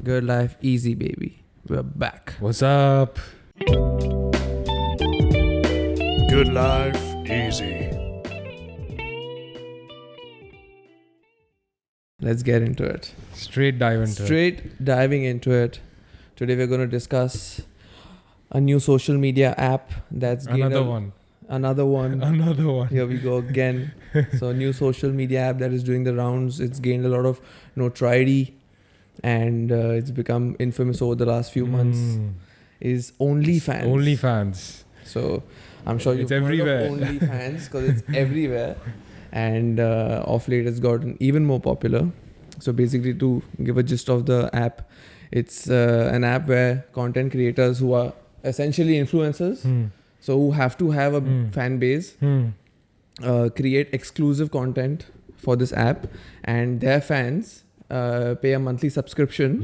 Good life, easy, baby. We're back. What's up? Good life, easy. Let's get into it. Straight diving into it. Today we're going to discuss a new social media app that's Another one. Another one. Here we go again. So, a new social media app that is doing the rounds. It's gained a lot of notoriety and it's become infamous over the last few months. Is OnlyFans. So, I'm sure you've It's heard everywhere. of OnlyFans because it's everywhere. And of late, it's gotten even more popular. So, basically, to give a gist of the app, it's an app where content creators who are essentially influencers, so who have to have a fan base, create exclusive content for this app, and their fans pay a monthly subscription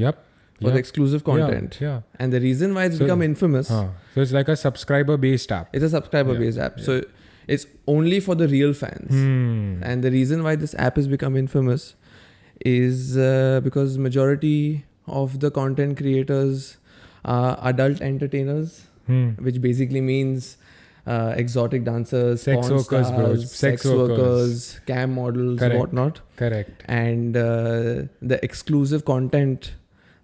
for the exclusive content. Yeah. And the reason why it's become infamous, So it's like a subscriber-based app. it's a subscriber-based app. Yeah. So it's only for the real fans. And the reason why this app has become infamous is because majority of the content creators are adult entertainers, which basically means exotic dancers, Sex porn workers, stars, bro. sex workers, cam models, Correct. whatnot. Correct. And the exclusive content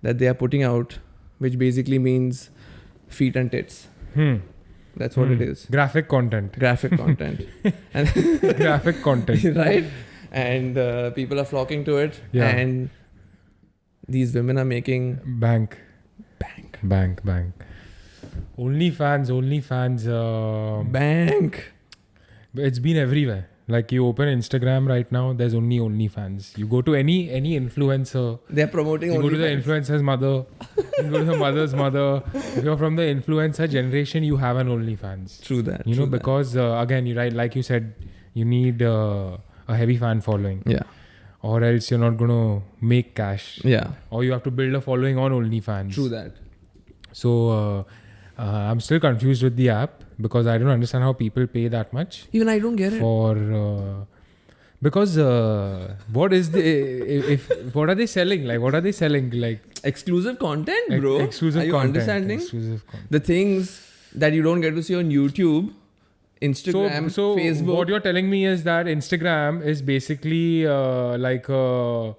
that they are putting out, which basically means feet and tits. That's what it is. Graphic content. Graphic content. And Graphic content. right? And people are flocking to it. Yeah. And these women are making Bank. OnlyFans. bank. It's been everywhere. Like you open Instagram right now, there's only OnlyFans. You go to any influencer. They're promoting You go to the OnlyFans. influencer's mother. You go to the mother's mother. If you're from the influencer generation, you have an OnlyFans. True that. You know, true that. because again, you right, like you said, you need a heavy fan following, Yeah. or else you're not gonna make cash. Yeah. Or you have to build a following on OnlyFans. True that. So I'm still confused with the app because I don't understand how people pay that much Even I don't get it. for. Because what is what are they selling? Like what are they selling? Like Exclusive content, bro. exclusive Are you content. understanding? Exclusive content. The things that you don't get to see on YouTube, Instagram, So Facebook. what you're telling me is that Instagram is basically like a,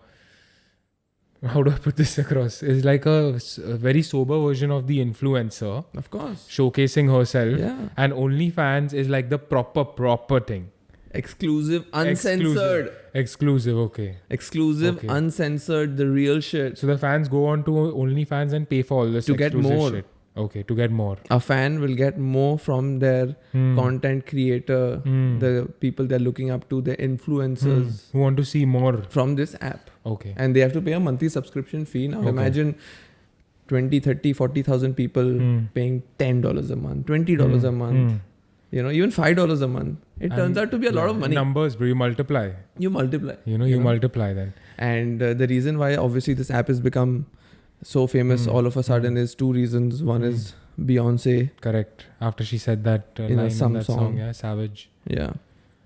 how do I put this across? It's like a very sober version of the influencer Of course. showcasing herself. Yeah. And OnlyFans is like the proper thing. Exclusive, uncensored. Exclusive, okay. Exclusive, Okay. uncensored, the real shit. So the fans go on to OnlyFans and pay for all this To get exclusive more. shit. Okay, to get more. A fan will get more from their content creator, the people they're looking up to, the influencers Who want to see more. from this app. Okay. And they have to pay a monthly subscription fee. Now Okay. imagine 20, 30, 40,000 people paying $10 a month, $20 a month, you know, even $5 a month. It turns out to be a lot of money. Numbers, bro. You multiply. You multiply. You multiply then. And the reason why obviously this app has become so famous all of a sudden is two reasons. One is Beyonce. Correct. After she said that In line some in that song. yeah, Savage. Yeah.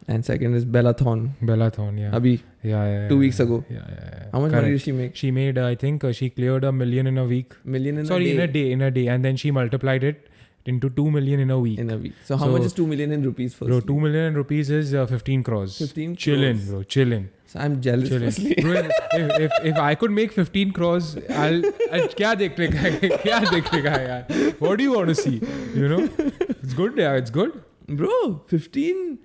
And second is Bellathon. Bellathon, yeah. Abhi, Yeah. 2 weeks ago. Yeah. How much money did she make? She made, I think, she cleared $1 million in a week. Million in Sorry, a day. in a day. And then she multiplied it into 2 million in a week. In a week. So how So- much is 2 million in rupees first? Bro, 2 million in rupees is 15 crores. 15 Chillin', crores. bro. Chillin'. So I'm jealous. Firstly. Bro, if I could make 15 crores, I'll क्या देखने का यार? What do you want to see? You know? It's good, yeah. It's good. Bro, 15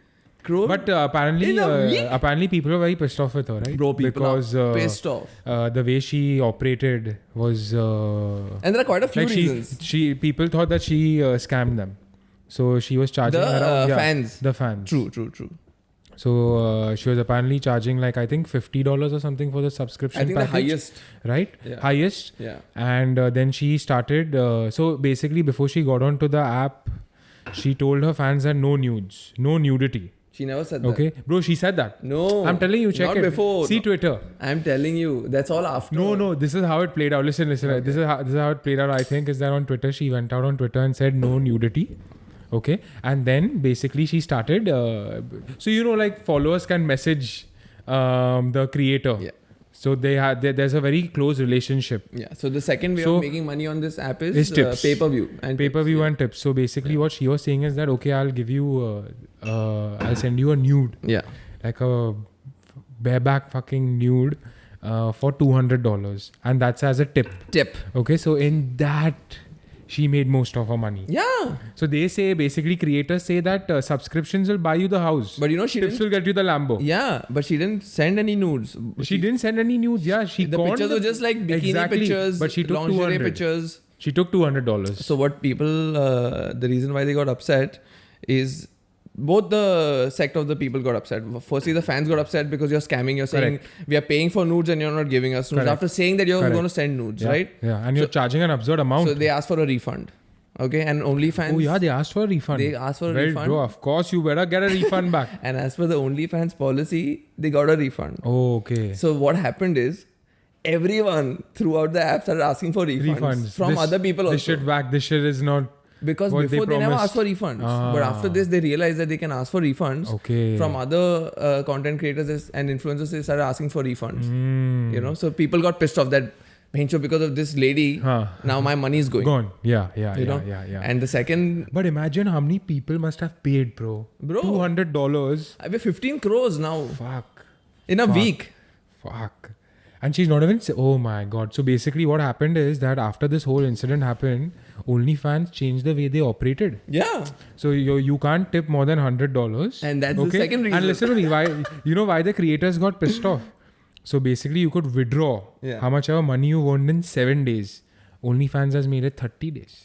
crore. But apparently, In a week? apparently people are very pissed off with her, right? Bro, people because are pissed off. the way she operated was And there are quite a few like reasons. people thought that she scammed them, so she was charging The around, fans. the fans. True. So she was apparently charging like I think $50 or something for the subscription I think package, the highest. right? Yeah. Highest. Yeah. And then she started. So basically, before she got onto the app, she told her fans that no nudes, no nudity. She never said that. Okay, bro, she said that. No. I'm telling you, check not it. before. See Twitter. I'm telling you. That's all after. No. This is how it played out. Listen. Okay. This is how it played out. I think is that on Twitter, she went out on Twitter and said no nudity. Okay, and then basically she started. So like followers can message the creator. Yeah. So there's a very close relationship. Yeah. So the second way So- of making money on this app Is is tips. pay-per-view and Pay-per-view and tips. So basically, what she was saying is that okay, I'll give you, I'll send you a nude, Yeah. like a bareback fucking nude, for $200, and that's as a tip. Tip. Okay, so in that, she made most of her money. Yeah. So they say basically creators say that subscriptions will buy you the house, But you know she tips didn't. will get you the Lambo. Yeah, but she didn't send any nudes. She didn't send any nudes. Yeah, she The conned pictures were just like bikini Exactly, pictures, but she took lingerie 200. pictures. She took $200. So what people, the reason why they got upset is both the sect of the people got upset. Firstly, the fans got upset because you're scamming. You're saying we are paying for nudes and you're not giving us nudes. Correct. After saying that you're Correct. going to send nudes, Yeah, right? Yeah, and you're charging an absurd amount. So they asked for a refund. Okay, and OnlyFans. Oh yeah, they asked for a refund. They asked for a Well, refund. bro, of course you better get a refund back. And as per the OnlyFans policy, they got a refund. Oh, okay. So what happened is everyone throughout the app started asking for refunds, from This- other people This also. shit back. This shit is not Because what before they never promised. asked for refunds. But after Ah. this, they realized that they can ask for refunds okay. from other content creators and influencers. They started asking for refunds. Mm. You know, so people got pissed off that because of this lady, Huh. now my money is going. Gone. Yeah, You know? yeah. And the second, But imagine how many people must have paid, bro. Bro. $200. I have 15 crores now Fuck. in a Fuck. week. Fuck. And she's not even. Oh my god. So basically, what happened is that after this whole incident happened, OnlyFans changed the way they operated. Yeah. So you can't tip more than $100. And that's the second reason. And listen to me. Why? You know why the creators got pissed off? So basically, you could withdraw how much ever money you earned in 7 days. OnlyFans has made it 30 days.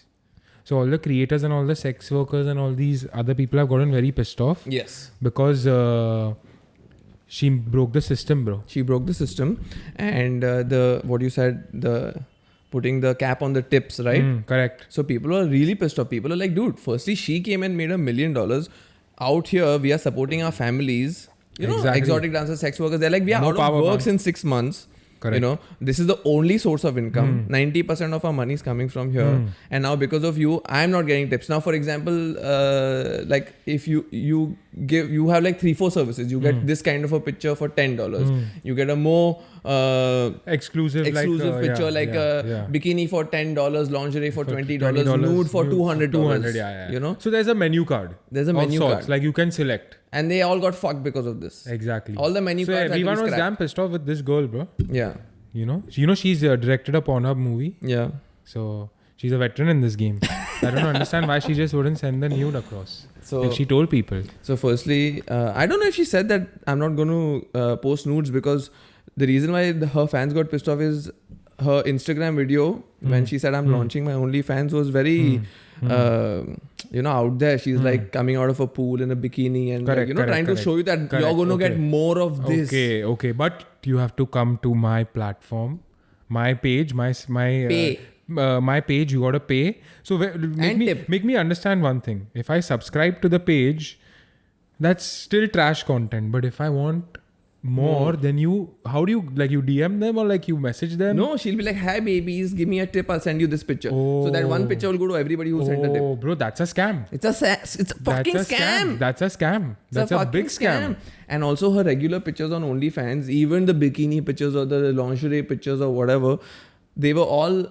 So all the creators and all the sex workers and all these other people have gotten very pissed off Yes. because she broke the system, bro. She broke the system, and what you said, the putting the cap on the tips, right? Correct. So people are really pissed off. People are like, dude, firstly, she came and made $1 million. Out here, we are supporting our families. You know, Exactly. exotic dancers, sex workers. They're like, we are No out power, of work man. in 6 months. Correct. You know, this is the only source of income. 90% of our money is coming from here. And now because of you, I'm not getting tips. Now, for example, like if you have like 3-4 services, you get this kind of a picture for $10. You get a more Exclusive picture like a bikini for $10, lingerie for $20, nude for $200. You know, So there's a menu card. there's a of menu sorts, card, like you can select. and they all got fucked because of this. Exactly. All the menu So cards had to be everyone was scrapped. damn pissed off with this girl, bro. Yeah, You know she's directed a Pornhub movie, yeah. so she's a veteran in this game. I don't understand why she just wouldn't send the nude across. So If she told people. So firstly, I don't know if she said that I'm not going to post nudes, because the reason why her fans got pissed off is her Instagram video when she said I'm launching my OnlyFans was very, out there. She's like coming out of a pool in a bikini and Correct, trying to show you that correct, you're going to get okay. more of this. Okay, but you have to come to my platform, my page, my Pay. My page. You gotta pay. So tip. make me understand one thing. If I subscribe to the page, that's still trash content. But if I want more, then how do you you DM them or you message them? No, she'll be like, "Hi babies, give me a tip. I'll send you this picture." So that one picture will go to everybody who sent a tip. Oh, bro, that's a scam. It's a fucking That's a scam. That's a scam. That's a fucking big scam. And also her regular pictures on OnlyFans, even the bikini pictures or the lingerie pictures or whatever, they were all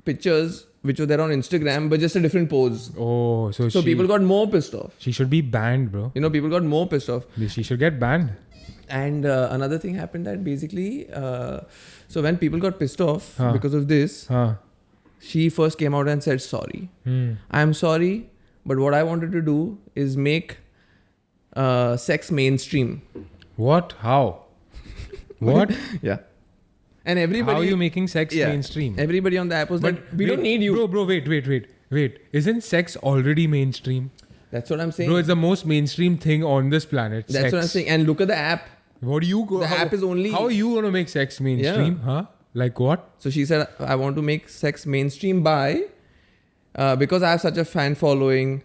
pictures which were there on Instagram, but just a different pose. Oh, So people got more pissed off. She should be banned, bro. People got more pissed off. She should get banned. And another thing happened that basically, so when people got pissed off because of this, she first came out and said, sorry. I'm sorry, but what I wanted to do is make sex mainstream. What? How? What? Yeah. And everybody... How are you making sex mainstream? Everybody on the app was like, we don't need you. Bro, wait. Isn't sex already mainstream? That's what I'm saying. Bro, it's the most mainstream thing on this planet. That's sex. what I'm saying. And look at the app. What do you go? The app is only... How are you going to make sex mainstream? Huh? Like what? So she said, I want to make sex mainstream by... because I have such a fan following,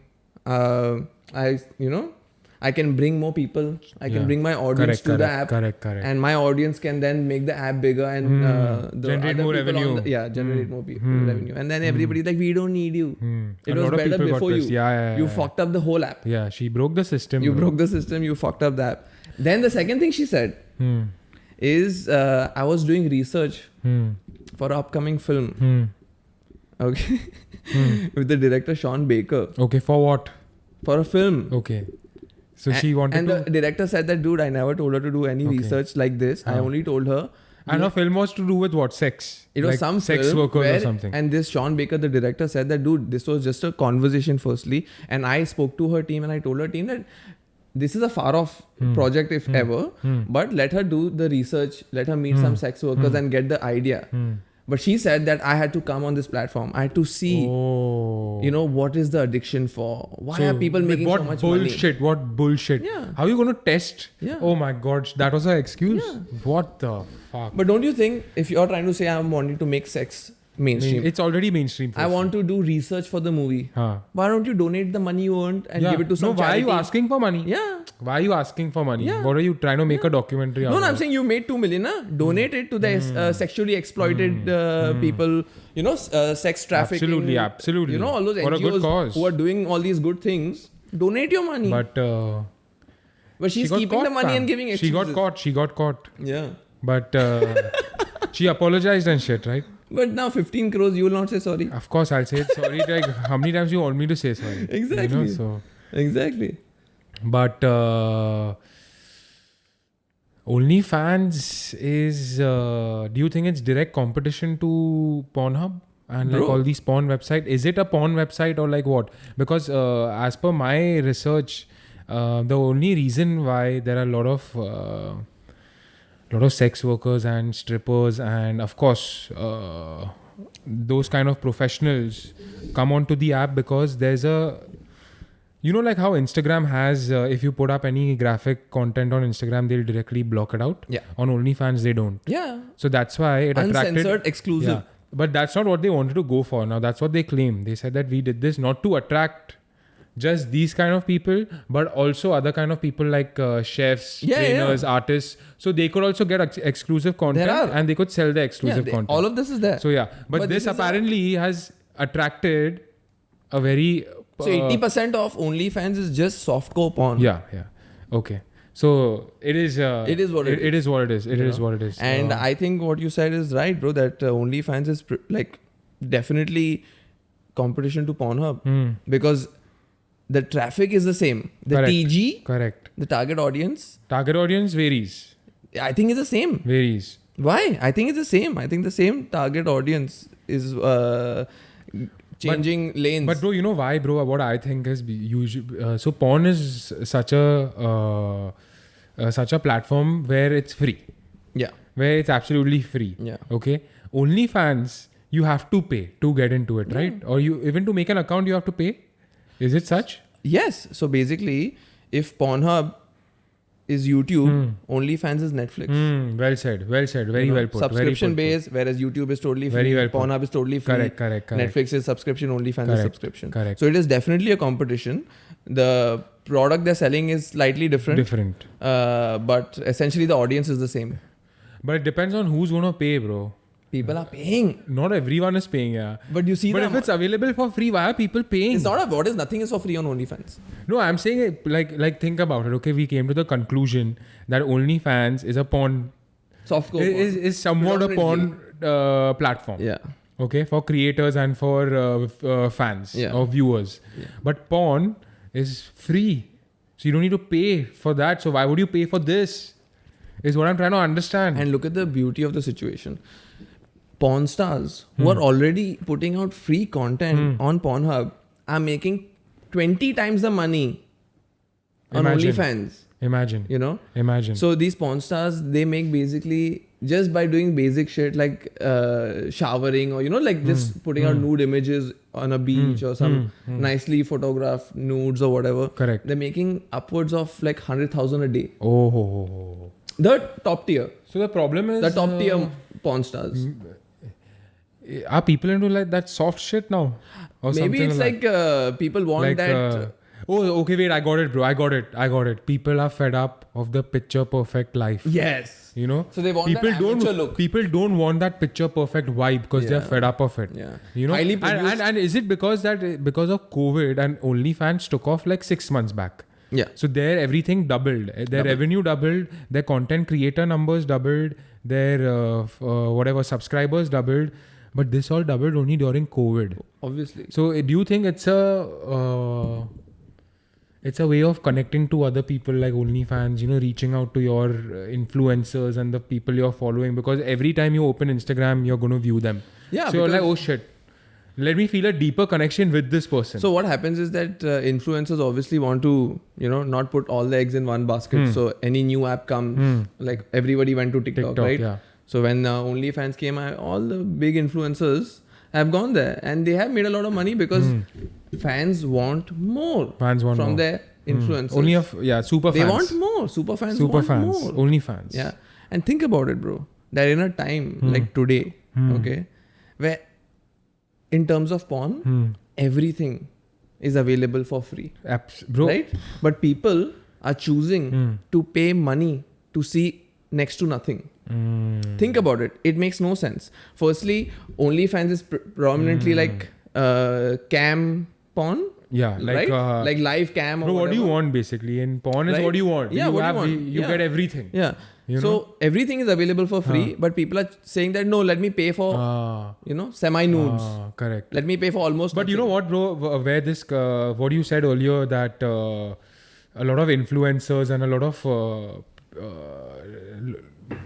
I can bring more people. I can bring my audience to the app. Correct. And my audience can then make the app bigger and the Generate other more people revenue. generate more revenue. And then everybody's like, we don't need you. It A was lot of better people got before you. pissed. Yeah. You fucked up the whole app. Yeah, she broke the system. You bro. broke the system. You fucked up the app. Then the second thing she said, is I was doing research for an upcoming film. Okay. With the director Sean Baker. Okay, for what? For a film. Okay. So she wanted and to... the director said that, dude, I never told her to do any research like this. I only told her. And her film was to do with what? Sex? It was like some sex film workers where, or something. And this Sean Baker, the director, said that, dude, this was just a conversation firstly. And I spoke to her team and I told her team that this is a far off project if ever. But let her do the research. Let her meet some sex workers and get the idea. But she said that I had to come on this platform. I had to see, you know, what is the addiction for? Why are people making so much bullshit? money? What bullshit? Yeah. How are you going to test? Yeah. Oh my God, that was her excuse? Yeah. What the fuck? But don't you think if you're trying to say I'm wanting to make sex mainstream, It's already mainstream. I want to do research for the movie. Huh. Why don't you donate the money you earned and give it to some No, why charity? are you asking for money? Yeah. Why are you asking for money? Yeah. What are you trying to make a documentary out No, of? I'm saying you made 2 million. Donate it to the sexually exploited people. You know, sex trafficking. Absolutely. You know, all those For a good NGOs cause. who are doing all these good things. Donate your money. But she's she got keeping caught, the money fam. and giving excuses. She got caught. Yeah. But she apologized and shit, right? But now 15 crores, you will not say sorry. Of course, I'll say sorry. Like, how many times you want me to say sorry? Exactly. You know, so. Exactly. But OnlyFans is... do you think it's direct competition to Pornhub? And like all these porn websites? Is it a porn website or like what? Because as per my research, the only reason why there are a lot of sex workers and strippers and of course those kind of professionals come onto the app because there's a... You know, like how Instagram has, if you put up any graphic content on Instagram, they'll directly block it out. Yeah. On OnlyFans, they don't. Yeah. So that's why it attracted... Uncensored, exclusive. Yeah. But that's not what they wanted to go for. Now, that's what they claim. They said that we did this not to attract just these kind of people, but also other kind of people like chefs, trainers, artists. So they could also get exclusive content and they could sell the exclusive content. All of this is there. So yeah. But this apparently has attracted a very... So 80% of OnlyFans is just softcore porn. Yeah. Okay. So it is. It is what it is. It is what it is. It is what it is. And I think what you said is right, bro. That OnlyFans is like definitely competition to Pornhub because the traffic is the same. The TG, correct. The target audience. Target audience varies. I think it's the same. Varies. Why? I think it's the same. I think the same target audience is changing lanes. But bro, you know why, bro? What I think is usually so porn is such a platform where it's free. Yeah. Where it's absolutely free. Yeah. Okay. OnlyFans, you have to pay to get into it, right? Or you even to make an account, you have to pay. Is it such? Yes. So basically, if Pornhub is YouTube, OnlyFans is Netflix. Well said. Very well put. Subscription based, whereas YouTube is totally free. Very well put. Pornhub is totally free. Correct. Netflix is subscription, OnlyFans is subscription. Correct. So it is definitely a competition. The product they're selling is slightly different. But essentially the audience is the same. But it depends on who's going to pay, bro. People are paying. Not everyone is paying, yeah. But you see, but if it's available for free, why are people paying? It's not about it. Nothing is for free on OnlyFans. No, I'm saying it, like think about it. Okay, we came to the conclusion that OnlyFans is a porn. Softcore is somewhat a porn platform. Yeah. Okay, for creators and for fans or viewers. Yeah. But porn is free, so you don't need to pay for that. So why would you pay for this? Is what I'm trying to understand. And look at the beauty of the situation. Porn stars who are already putting out free content on Pornhub are making 20 times the money on OnlyFans. Imagine. You know? Imagine. So these porn stars, they make basically just by doing basic shit like showering or, you know, like just putting out nude images on a beach or some nicely photographed nudes or whatever. Correct. They're making upwards of like 100,000 a day. Oh. The top tier. So the problem is... The top tier porn stars. Are people into like that soft shit now? Or Maybe it's like people want like, that... okay, wait, I got it, bro. I got it. People are fed up of the picture perfect life. Yes. You know? So they want that amateur look. People don't want that picture perfect vibe because they're fed up of it. Yeah. You know? Highly produced. And is it because of COVID and OnlyFans took off like 6 months back? Yeah. So their everything doubled. Their revenue doubled. Their content creator numbers doubled. Their whatever subscribers doubled. But this all doubled only during COVID. Obviously. So do you think it's a way of connecting to other people like OnlyFans, you know, reaching out to your influencers and the people you're following? Because every time you open Instagram, you're going to view them. Yeah. So you're like, oh shit, let me feel a deeper connection with this person. So what happens is that influencers obviously want to, you know, not put all the eggs in one basket. So any new app comes, like everybody went to TikTok, right? Yeah. So when OnlyFans came, all the big influencers have gone there and they have made a lot of money because fans want more from more. their influencers. Only super fans. They want more. Super fans Super want fans. more. Only fans. Yeah. And think about it, bro. That in a time like today, okay, where in terms of porn, everything is available for free. Bro. Right? But people are choosing to pay money to see next to nothing. Think about it. It makes no sense. Firstly, OnlyFans is prominently like cam porn. Yeah, like right? Like live cam or bro, whatever. what do you want basically? In porn is Right? what do you want? Yeah, what do you want? You Yeah. get everything. Yeah. You so know? everything is available for free, but people are saying that no, let me pay for you know, semi-nudes. Correct. Let me pay for almost But you know what, bro? Where this, what you said earlier, that a lot of influencers and a lot of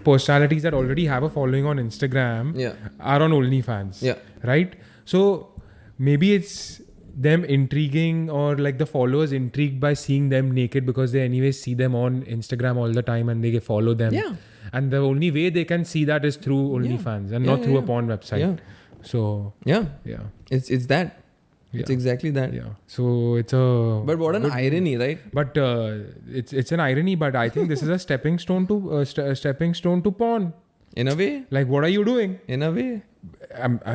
personalities that already have a following on Instagram are on OnlyFans. Yeah. Right? So maybe it's them intriguing, or like the followers intrigued by seeing them naked because they anyways see them on Instagram all the time and they follow them. Yeah. And the only way they can see that is through OnlyFans and not through a porn website. Yeah. So Yeah. yeah. It's that. It's Yeah. exactly that. Yeah. So it's a. But what an irony, right? But it's an irony. But I think this is a stepping stone to porn. In a way. Like, what are you doing? In a way.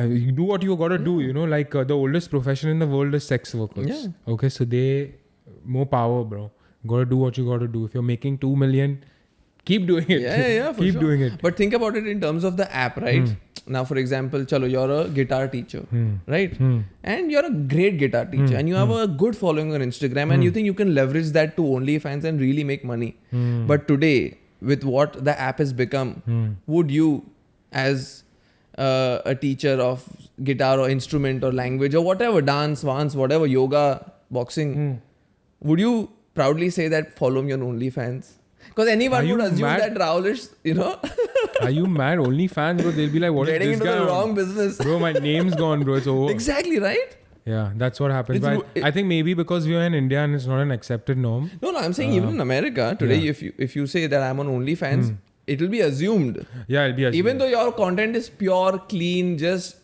You do what you gotta do. You know, like the oldest profession in the world is sex workers. Yeah. Okay, so they more power, bro. Gotta do what you gotta do. If you're making 2 million, keep doing it. Yeah, for keep sure. doing it. But think about it in terms of the app, right? Now, for example, chalo, you're a guitar teacher, right? And you're a great guitar teacher and you have a good following on Instagram and you think you can leverage that to OnlyFans and really make money. But today, with what the app has become, would you, as a teacher of guitar or instrument or language or whatever, dance, whatever, yoga, boxing, would you proudly say that follow me on OnlyFans? Because anyone would assume that Rahul is, you know, Are you mad? OnlyFans, bro. They'll be like, what is getting this into guy the on? wrong business. Bro, my name's gone, bro. It's over. Exactly, right? Yeah, that's what happens. It's- But I think maybe because we are in India and it's not an accepted norm. No, I'm saying even in America today, if you say that I'm on OnlyFans, it will be assumed. Yeah, it'll be assumed. Even though your content is pure, clean, just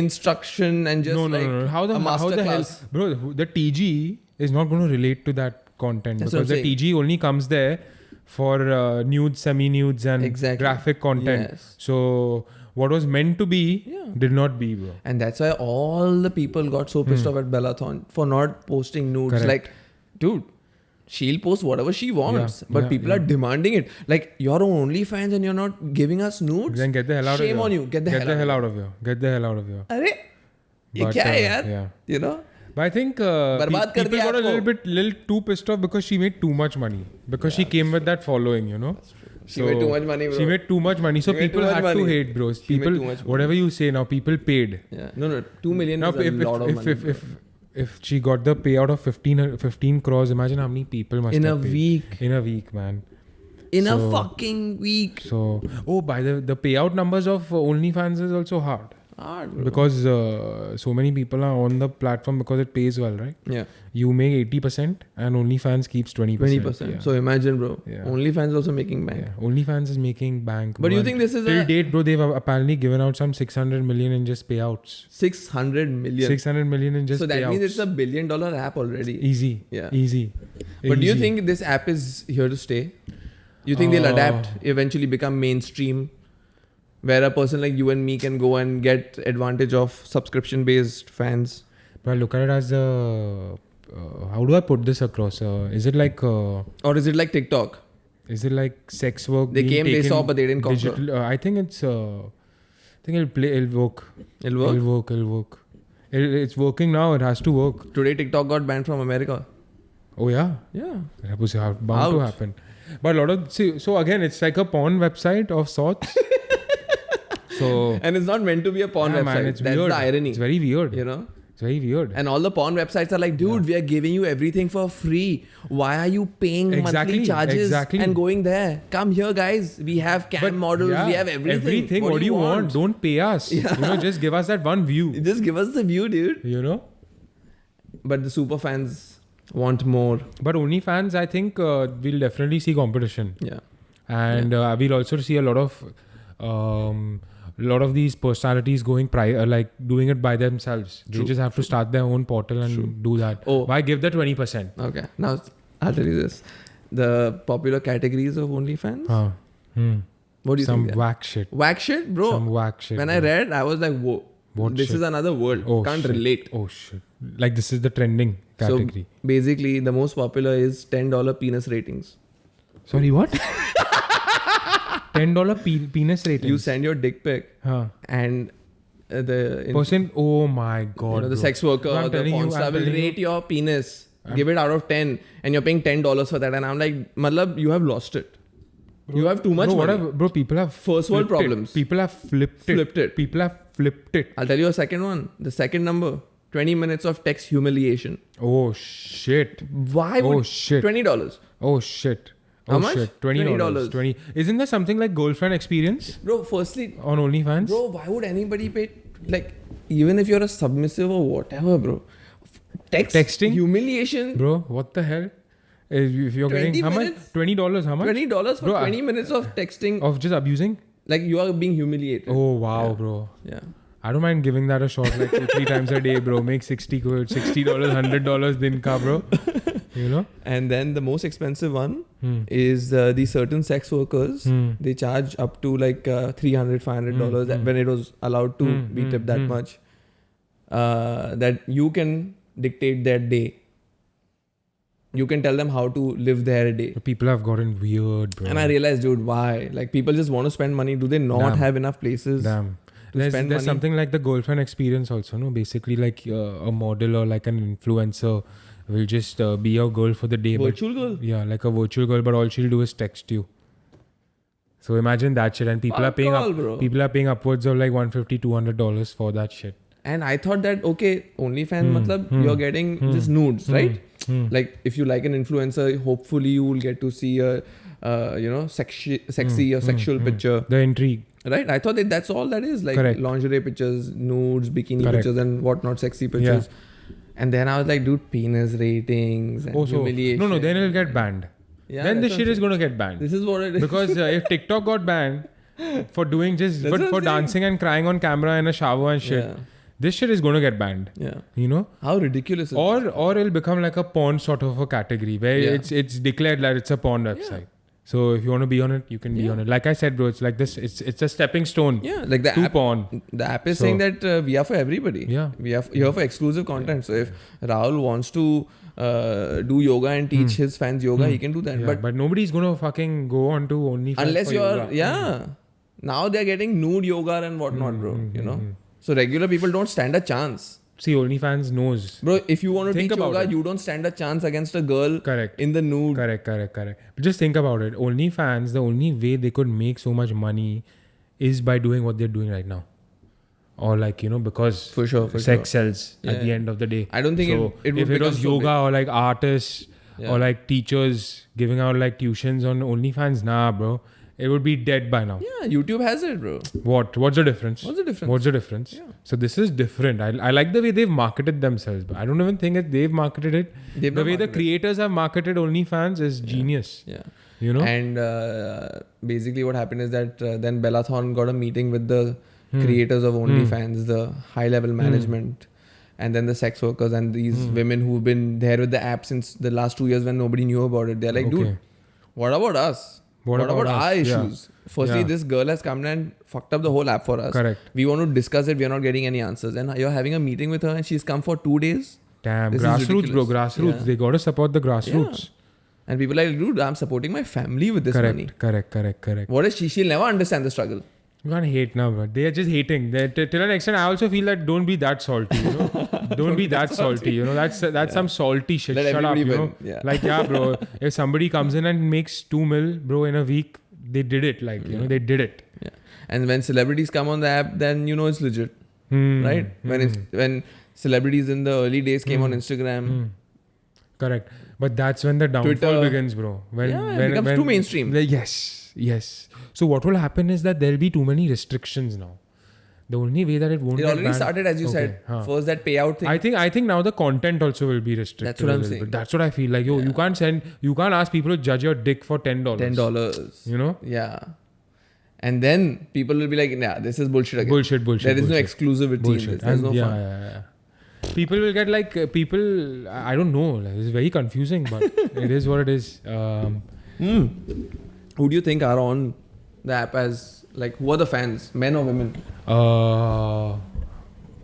instruction and just no. How the a hell, masterclass. bro? The TG is not going to relate to that content That's because what the I'm TG only comes there for nudes, semi-nudes, and graphic content. Yes. So what was meant to be did not be, bro. And that's why all the people got so pissed off at Bellathon for not posting nudes. Correct. Like, dude, she'll post whatever she wants, but yeah, people are demanding it. Like, you're on OnlyFans and you're not giving us nudes. Then get the hell out of here. Shame on you. Get the hell out of here. Get the hell out of here. Arey, ye But, kya hai yaar? yeah. You know? But I think Barbaad kar people diya got a aapko. little too pissed off because she made too much money. Because she came with that following, you know. She made too much money, bro. She made too much money. So She made people too much had to money. hate, bro. She made People, too much money. whatever you say now, people paid. Yeah. No, 2 million Now, is a lot of money. if she got the payout of 15 crores, imagine how many people must in a have paid. week. In a week, man. In a So- fucking week. So, by the payout numbers of OnlyFans is also hard. Hard, bro. Because so many people are on the platform because it pays well, right? Yeah. You make 80% and OnlyFans keeps 20%. 20%. Yeah. So imagine, bro. Yeah. OnlyFans also making bank. Yeah. OnlyFans is making bank. But do you bro. think this is till a date, bro? They've apparently given out some 600 million in just payouts. 600 million? 600 million in just so that payouts. means it's a $1 billion app already. Easy. Yeah. Easy. But do you Easy. think this app is here to stay? You think they'll adapt, eventually become mainstream, where a person like you and me can go and get advantage of subscription-based fans? But I look at it as a. How do I put this across? Is it like? Or is it like TikTok? Is it like sex work? They being came, they taken saw, but they didn't conquer. digital? I think it's. I think it'll work. It'll work? It'll work. It's working now. It has to work. Today TikTok got banned from America. Oh yeah. Yeah. That was bound to Out. happen. But a lot of so again, it's like a porn website of sorts. So And it's not meant to be a porn yeah, website. man, it's That's weird. the irony. It's very weird. You know? It's very weird. And all the porn websites are like, dude, we are giving you everything for free. Why are you paying monthly charges and going there? Come here, guys. We have cam models. yeah, We have everything. What do you want? Don't pay us. Yeah. You know, just give us that one view. Just give us the view, dude. You know. But the super fans want more. But OnlyFans, I think we'll definitely see competition. Yeah. And we'll also see a lot of these personalities going like doing it by themselves. They just have to start their own portal and do that. Oh. Why give the 20%? Okay. Now, I'll tell you this. The popular categories of OnlyFans. What do you Some think? whack shit. Whack shit, bro. Some whack shit. When bro. I read, I was like, whoa. What This shit? is another world. Oh, Can't shit. relate. Oh shit. Like this is the trending category. So basically, the most popular is $10 penis ratings. Sorry, what? $10 penis rating. You send your dick pic and Person, oh my god. the bro. sex worker No, I'm or the telling porn you, star I'm will telling you. rate your penis. Give it out of 10 and you're paying $10 for that. And I'm like, Matlab, you have lost it. You have too much money. Bro, people have First world flipped it. problems. People have flipped it. People have flipped it. I'll tell you a second one. The second number, 20 minutes of text humiliation. Oh shit. Why would Oh shit. $20? Oh shit. How Oh much? shit. $20. $20. Isn't there something like girlfriend experience Bro, firstly, on OnlyFans? bro, why would anybody pay, like, even if you're a submissive or whatever, bro. Texting? Humiliation. Bro, what the hell? If you're 20 getting how much? minutes? $20, how much? $20 for Bro, 20 minutes of texting. Of just abusing? Like, you are being humiliated. Oh wow, bro. Yeah. I don't mind giving that a shot like 2-3 times a day, bro. Make $60, $100 din ka, bro. You know? And then the most expensive one is the certain sex workers. They charge up to like $300, $500 when it was allowed to be tipped that much. That you can dictate their day. You can tell them how to live their day. People have gotten weird, bro. And I realized, dude, why? Like, people just want to spend money. Do they not have enough places? Damn. to There's spend money? something like the girlfriend experience also, no? Basically, like a model or like an influencer will just be your girl for the day. Virtual girl? Yeah, like a virtual girl, but all she'll do is text you. So imagine that shit, and people are paying bro. people are paying upwards of like $150, $200 for that shit. And I thought that, okay, OnlyFans, matlab, you're getting just nudes, right? Like, if you like an influencer, hopefully you will get to see a, sexy or sexual picture, The intrigue. right? I thought that's all that is, like Correct. lingerie pictures, nudes, bikini Correct. pictures, and whatnot, sexy pictures. And then I was like, dude, penis ratings and humiliation. No, then it'll get banned. Yeah, Then that's this what shit I'm is going to get banned. This is what it is. Because if TikTok got banned for doing just That's what for I'm saying. dancing and crying on camera in a shower and shit, Yeah. this shit is going to get banned. Yeah. You know? How ridiculous is Or it'll become like a porn sort of a category where Yeah. it's declared that it's a porn website. So if you want to be on it, you can be on it. Like I said, bro, it's like this. It's a stepping stone Yeah, like the to app. porn. The app is So- saying that we are for everybody. Yeah. We are here for exclusive content. So if Rahul wants to do yoga and teach his fans yoga, he can do that. Yeah, but nobody's gonna fucking go on to OnlyFans Unless for you're, yoga. now they're getting nude yoga and whatnot, bro. You know, so regular people don't stand a chance. See, OnlyFans knows. Bro, if you want to Think teach about yoga, it. you don't stand a chance against a girl Correct. in the nude. Correct. But just think about it. OnlyFans, the only way they could make so much money is by doing what they're doing right now. Or like, because For sure, sex sells at Yeah. the end of the day. I don't think so it would if it become was so yoga big. or like artists Yeah. or like teachers giving out like tuitions on OnlyFans, nah, bro. It would be dead by now. Yeah, YouTube has it, bro. What's the difference? What's the difference? What's the difference? Yeah. So this is different. I like the way they've marketed themselves, but I don't even think that they've marketed it. They've The not way the marketed it. creators have marketed OnlyFans is genius. Yeah. You know? And basically, what happened is that then Bellathon got a meeting with the creators of OnlyFans, the high-level management, and then the sex workers and these women who've been there with the app since the last 2 years when nobody knew about it. They're like, Okay. dude, what about us? What about us? our Yeah. issues? Firstly, Yeah. this girl has come and fucked up the whole app for us. Correct. We want to discuss it. We are not getting any answers. And you're having a meeting with her and she's come for 2 days. Damn, This is grassroots, bro. ridiculous. Grassroots. Yeah. They got to support the grassroots. And people are like, dude, I'm supporting my family with this money. Correct. What is she? She'll never understand the struggle. You can't hate now, but they are just hating. Till an extent, I also feel that don't be that salty. Don't be that salty. You know, that's some salty shit. Let Shut up. everybody You know, win. Yeah. like bro. If somebody comes in and makes 2 mil, bro, in a week, they did it. Like you know, they did it. Yeah. And when celebrities come on the app, then you know it's legit, right? When celebrities in the early days came on Instagram, Correct. But that's when the downfall Twitter. begins, bro. When it becomes too mainstream. Yes. So what will happen is that there'll be too many restrictions now. The only way that it won't it get already banned- started, as you Okay, said. huh. First that payout thing. I think now the content also will be restricted. That's what a I'm little saying. bit. That's what I feel like. You can't ask people to judge your dick for $10. $10. You know? Yeah. And then people will be like, nah, this is bullshit again. Bullshit. There is no bullshit. exclusivity in Bullshit. this. There's And no fun. yeah. People will get like I don't know. Like, it's very confusing, but it is what it is. Who do you think are on the app as, like, who are the fans? Men or women?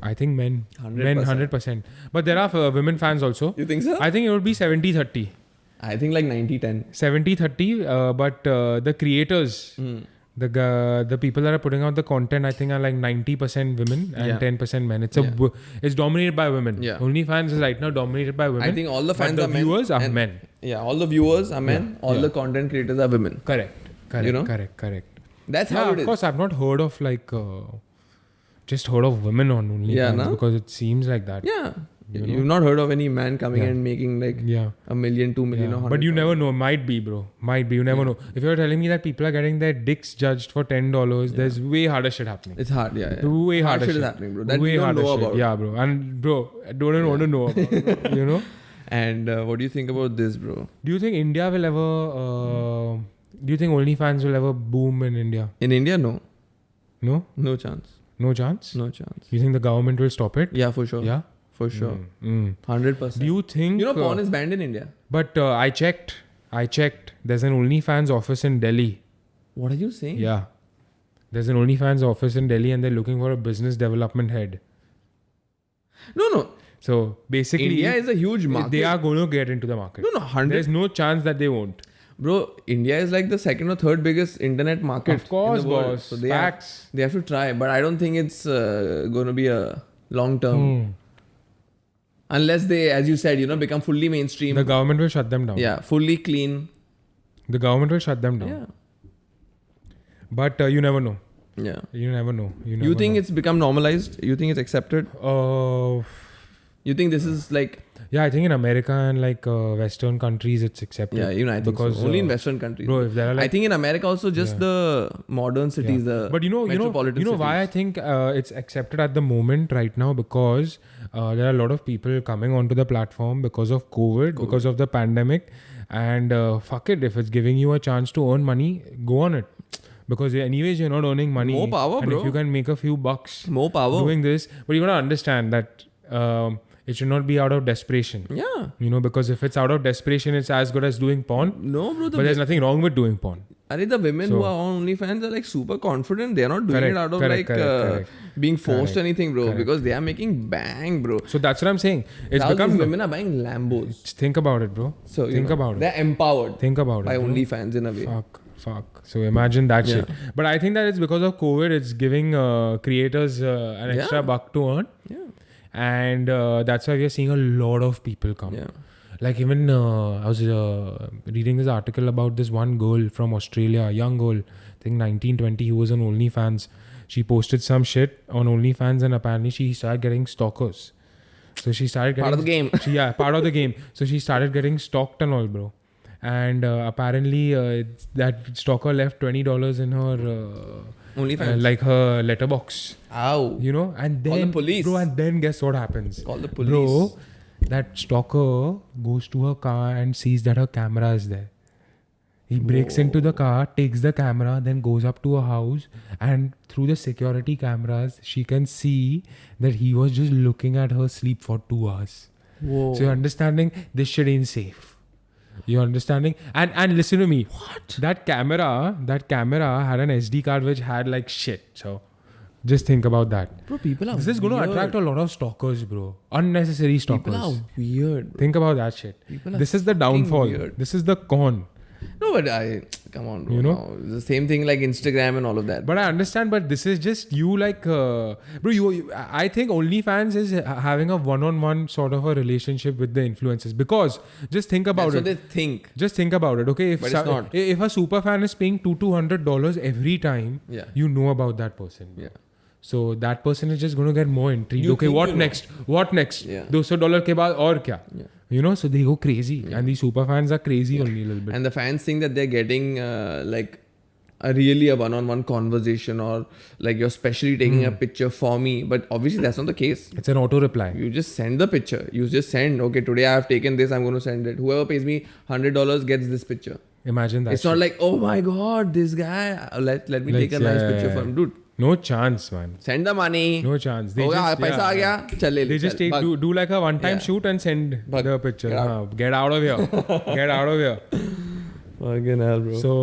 I think men. 100%. Men 100%. But there are women fans also. You think so? I think it would be 70-30. I think like 90-10. 70-30, but the creators, the people that are putting out the content, I think are like 90% women and Yeah. 10% men. It's it's dominated by women. Yeah. OnlyFans is right now dominated by women. I think all the fans but are the men. viewers are and- men. Yeah, all the viewers are men. All Yeah. the content creators are women. Correct. You know? Correct. That's Yeah, how it of is. course, I've not heard of like just heard of women on OnlyFans Yeah, no? because it seems like that. Yeah. You know? You've not heard of any man coming Yeah. and making like Yeah. $1 million, $2 million, Yeah. or But you 100,000. never know. Might be, bro. Might be. You never know. If you're telling me that people are getting their dicks judged for $10, there's way harder shit happening. It's hard, yeah. Way Hard harder shit shit. is happening, bro. That way you don't harder know shit. about. Yeah, bro. And bro, I don't even want to know about it, you know? And what do you think about this, bro? Do you think India will ever... do you think OnlyFans will ever boom in India? In India, no. No? No chance. No chance? No chance. You think the government will stop it? Yeah, for sure. Yeah? For sure. Do 100%. you think... You know, porn is banned in India. But I checked. There's an OnlyFans office in Delhi. What are you saying? Yeah. There's an OnlyFans office in Delhi and they're looking for a business development head. No. So basically, India is a huge market. they are going to get into the market. No, 100. There's no chance that they won't. Bro, India is like the second or third biggest internet market. Of course, in the world. boss. So they Facts. They have to try, but I don't think it's going to be a long term. Unless they, as you said, become fully mainstream. The government will shut them down. Yeah, fully clean. The government will shut them down. Yeah. But you never know. Yeah. You never know. You think it's become normalized? You think it's accepted? You think this is like... Yeah, I think in America and like Western countries it's accepted. Yeah, even I think because so. Only in Western countries. bro, if there are like I think in America also just the modern cities, the but you know metropolitan why I cities. think it's accepted at the moment right now, because there are a lot of people coming onto the platform because of COVID. Because of the pandemic, and fuck it, if it's giving you a chance to earn money, go on it, because anyways you're not earning money. More power, and bro. if you can make a few bucks More power. doing this, but you gotta understand that it should not be out of desperation. Yeah. Because if it's out of desperation, it's as good as doing porn. No, bro. But there's nothing wrong with doing porn. The women who are on OnlyFans are like super confident. They're not doing Correct, it out of correct. being forced Correct, anything, bro. correct. Because they are making bang, bro. So that's what I'm saying. It's Now become these women are buying Lambos. Think about it, bro. So Think about it. They're empowered Think about by it. bro. OnlyFans in a way. Fuck. So imagine that Yeah. shit. But I think that it's because of COVID. It's giving creators an extra buck to earn. Yeah. And that's why we are seeing a lot of people come. Yeah. Like even I was reading this article about this one girl from Australia, a young girl, I think 19, 20, who was on OnlyFans. She posted some shit on OnlyFans and apparently she started getting stalkers. So she started getting... Part of the game. Part of the game. So she started getting stalked and all, bro. And apparently that stalker left $20 in her... OnlyFans. like her letterbox. Ow. And then... Call the police. Bro, and then guess what happens? Call the police. Bro, that stalker goes to her car and sees that her camera is there. He breaks into the car, takes the camera, then goes up to her house, and through the security cameras, she can see that he was just looking at her sleep for 2 hours. Whoa. So you're understanding this shit ain't safe. You're understanding? And listen to me. What? That camera had an SD card which had like shit. So just think about that. Bro, people are This is going to attract a lot of stalkers, bro. Unnecessary stalkers. People are weird, bro. Think about that shit. People are This is the fucking downfall. weird. This is the con. No, but come on, bro. You know? No, it's the same thing like Instagram and all of that. But I understand, but this is just you like, bro, I think OnlyFans is having a one-on-one sort of a relationship with the influencers, because just think about That's it. what they think. Just think about it, okay? But it's not. If a super fan is paying $200 every time, Yeah. you know about that person. Yeah. So that person is just going to get more intrigued. You Okay, think what you know. next? What next? Yeah. $200 ke baad aur kya? Yeah. You know, so they go crazy. And these super fans are crazy only a little bit. And the fans think that they're getting like a one-on-one conversation, or like you're specially taking a picture for me. But obviously that's not the case. It's an auto reply. You just send the picture. You just send, okay, today I have taken this, I'm going to send it. Whoever pays me $100 gets this picture. Imagine that. It's not like, oh my God, this guy, let me take a nice picture for him. Dude, No chance, man. send the money. No chance. They Oh, yeah, just, paisa aa gaya, chal le le, They just chal, bhag. do like a one-time Yeah. shoot and send Bhag. the picture. Get out. Haan, get out of here. Get out of here. Fucking hell, bro. So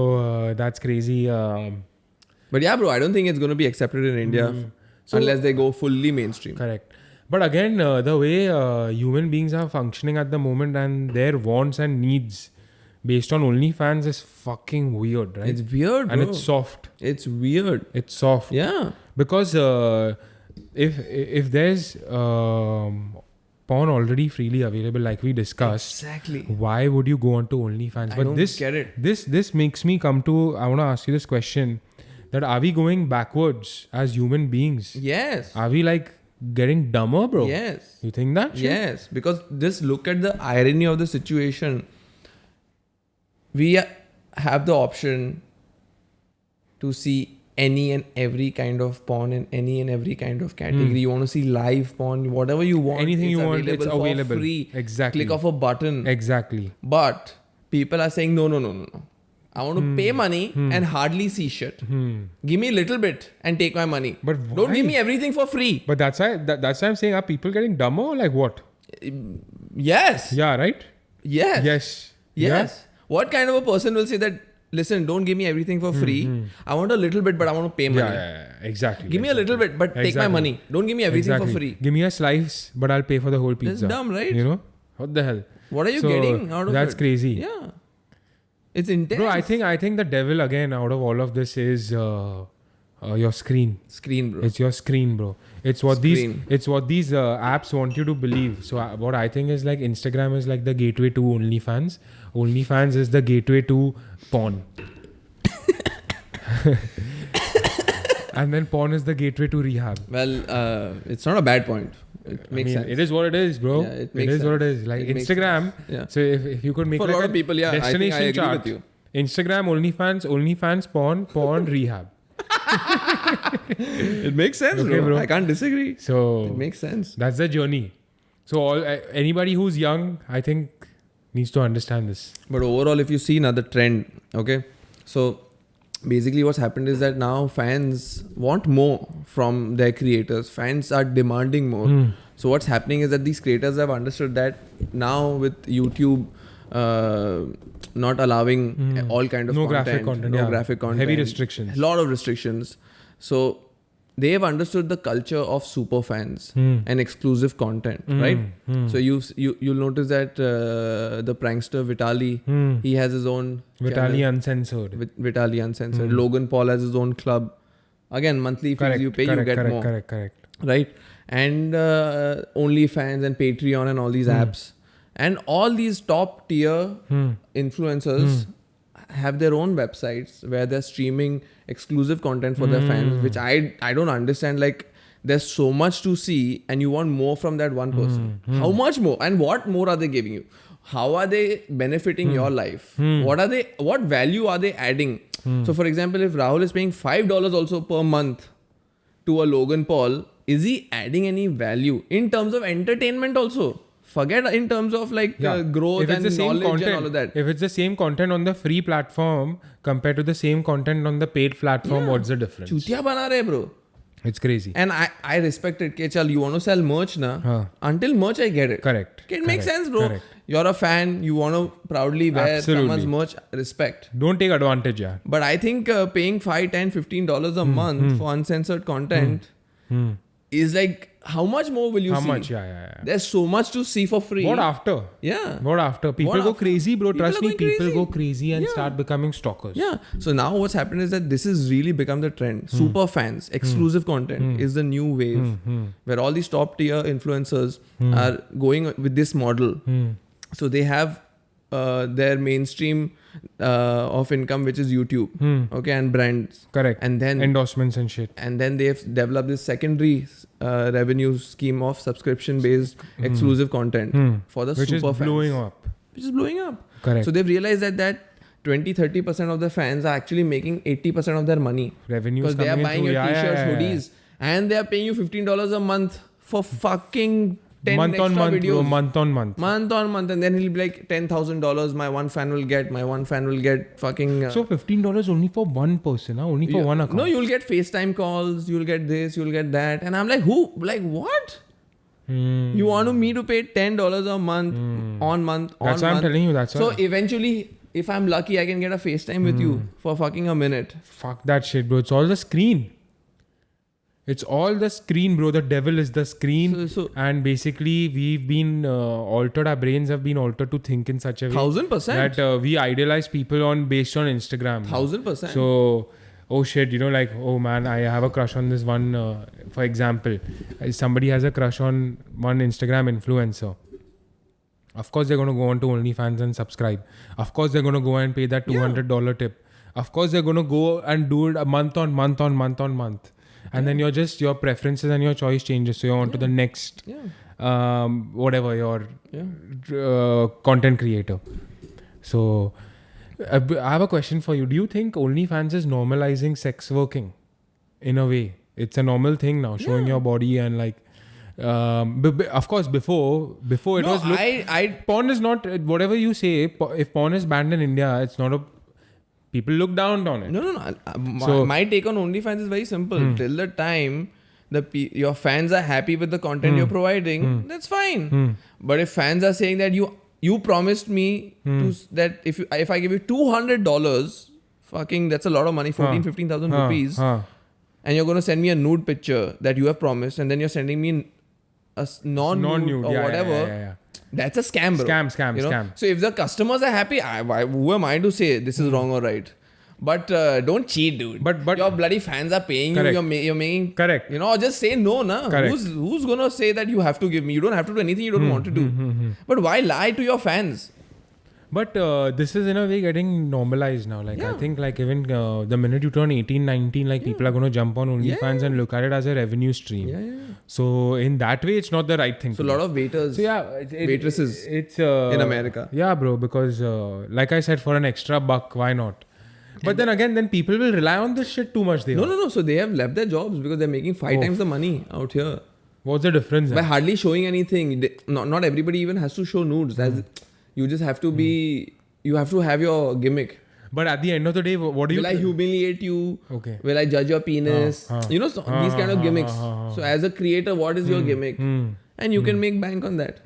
that's crazy. But yeah, bro, I don't think it's going to be accepted in India So- unless they go fully mainstream. Correct. But again, the way human beings are functioning at the moment and their wants and needs based on OnlyFans is fucking weird, right? It's weird, bro. And it's soft. It's weird. It's soft. Yeah. Because if there's porn already freely available, like we discussed, Exactly. why would you go on to OnlyFans? I But don't this get it. This makes me come to, I want to ask you this question, that are we going backwards as human beings? Yes. Are we like getting dumber, bro? Yes. You think that? shit? Yes. Because just look at the irony of the situation. We have the option to see any and every kind of porn in any and every kind of category. You want to see live porn, whatever you want. Anything it's you want, it's for available. free. Exactly. Click of a button. Exactly. But people are saying, no. I want to pay money and hardly see shit. Give me a little bit and take my money. But don't why? give me everything for free. But that's why I'm saying, are people getting dumber or like what? Yes. Yeah, right? Yes. Yes. Yes. What kind of a person will say that, listen, don't give me everything for free. I want a little bit, but I want to pay money. Yeah, exactly. Give me a little bit, but take my Exactly. money. Don't give me everything for free. Give me a slice, but I'll pay for the whole pizza. That's dumb, right? You know? What the hell? What are you So, getting out of that's it? crazy. Yeah. It's intense. Bro, I think the devil again out of all of this is your screen. Screen, bro. It's your screen, bro. It's what Screen. these apps want you to believe. So what I think is like Instagram is like the gateway to OnlyFans. OnlyFans is the gateway to porn. And then porn is the gateway to rehab. Well, it's not a bad point. It makes sense. It is what it is, bro. Yeah, it It makes is what it sense. is. Like It makes Instagram. Yeah. So if you could make For a like lot of people, yeah, I think I destination agree chart. with you. Instagram, OnlyFans, porn, rehab. It makes sense, Okay, bro. I can't disagree. It So makes sense. that's the journey. So anybody who's young, I think, needs to understand this. But overall, if you see another trend, okay, so basically what's happened is that now fans want more from their creators. Fans are demanding more. So what's happening is that these creators have understood that now with YouTube not allowing all kind of No content, graphic content, no yeah. graphic content, Heavy restrictions. a lot of restrictions. So they have understood the culture of super fans and exclusive content, right? So you'll notice that the prankster Vitali, he has his own Vitali channel. Uncensored. With Vitali Uncensored. Logan Paul has his own club. Again, monthly fees you pay, you get more. Correct. Right? And OnlyFans and Patreon and all these apps. And all these top tier influencers have their own websites where they're streaming exclusive content for their fans, which I don't understand. Like, there's so much to see and you want more from that one person. How much more? And what more are they giving you? How are they benefiting your life? What value are they adding? So for example, if Rahul is paying $5 also per month to a Logan Paul, is he adding any value in terms of entertainment also? Forget in terms of like growth and knowledge and all of that. If it's the same content on the free platform compared to the same content on the paid platform, what's the difference? Chutiya bana rahe, bro. It's crazy. And I respect it. Ke chal, you want to sell merch na? Until merch I get it. Correct. It makes Correct. sense, bro. Correct. You're a fan. You want to proudly wear Absolutely. someone's merch. Respect. Don't take advantage, yeah. But I think paying $5, $10, $15 a month for uncensored content is like how much more will you How see? much? Yeah. There's so much to see for free. What after? Yeah. What after? People What go after? crazy, bro. People Trust are me, going people crazy. go crazy and Yeah. start becoming stalkers. Yeah. So now what's happened is that this has really become the trend. Super fans, exclusive content is the new wave where all these top tier influencers are going with this model. So they have their mainstream of income, which is YouTube, okay, and brands. Correct. And then Endorsements and shit. they've developed this secondary revenue scheme of subscription based exclusive content for the Which is super fans. blowing up. Which is blowing up. Correct. So they've realized that 20-30% of the fans are actually making 80% of their money Revenues because they are coming in buying through- your yeah, t-shirts, yeah, yeah. hoodies, and they are paying you $15 a month for fucking 10 month extra on month, videos. bro, month on month. Month on month, and then he'll be like $10,000. My one fan will get fucking. So $15 only for one person, huh? Only for one account. No, you'll get FaceTime calls. You'll get this. You'll get that. And I'm like, who? Like what? You want me to pay $10 a month on month on That's why I'm month? telling you. That's So why. eventually, if I'm lucky, I can get a FaceTime with you for fucking a minute. Fuck that shit, bro. It's all the screen. It's all the screen, bro. The devil is the screen. So And basically, we've been altered. Our brains have been altered to think in such a way 1000%. that we idolize people based on Instagram. 1000%. So, oh shit, like, oh man, I have a crush on this one. For example, somebody has a crush on one Instagram influencer. Of course, they're going to go on to OnlyFans and subscribe. Of course, they're going to go and pay that $200 tip. Of course, they're going to go and do it a month on month. And then your preferences and your choice changes. So you're on to the next, whatever, your content creator. So I have a question for you. Do you think OnlyFans is normalizing sex working in a way? It's a normal thing now, showing your body and like, of course, before it was. Porn is not, whatever you say, if porn is banned in India, it's not a, people look down on it. No. My take on OnlyFans is very simple. Till the time your fans are happy with the content you're providing, that's fine. But if fans are saying that you promised me that if I give you $200, fucking that's a lot of money, 15,000 rupees, and you're going to send me a nude picture that you have promised, and then you're sending me a non-nude or whatever. Yeah. That's a scam, bro. Scam. So if the customers are happy, who am I to say this is wrong or right? But don't cheat, dude. But your bloody fans are paying correct. you. You're making correct. Or just say no, na. Correct. Who's gonna say that you have to give me? You don't have to do anything you don't want to do. But why lie to your fans? But this is in a way getting normalized now. Like I Yeah. think like even the minute you turn 18, 19, like people are going to jump on OnlyFans and look at it as a revenue stream. Yeah. So in that way, it's not the right thing. So a lot of waiters. So yeah, waitresses it's in America. Yeah, bro. Because like I said, for an extra buck, why not? But then again, people will rely on this shit too much. No. So they have left their jobs because they're making 5 times the money out here. What's the difference? By hardly showing anything. Not everybody even has to show nudes. You just have to be. You have to have your gimmick. But at the end of the day, what do you? Will I humiliate you? Okay. Will I judge your penis? These kind of gimmicks. So as a creator, what is your gimmick? And you can make bank on that.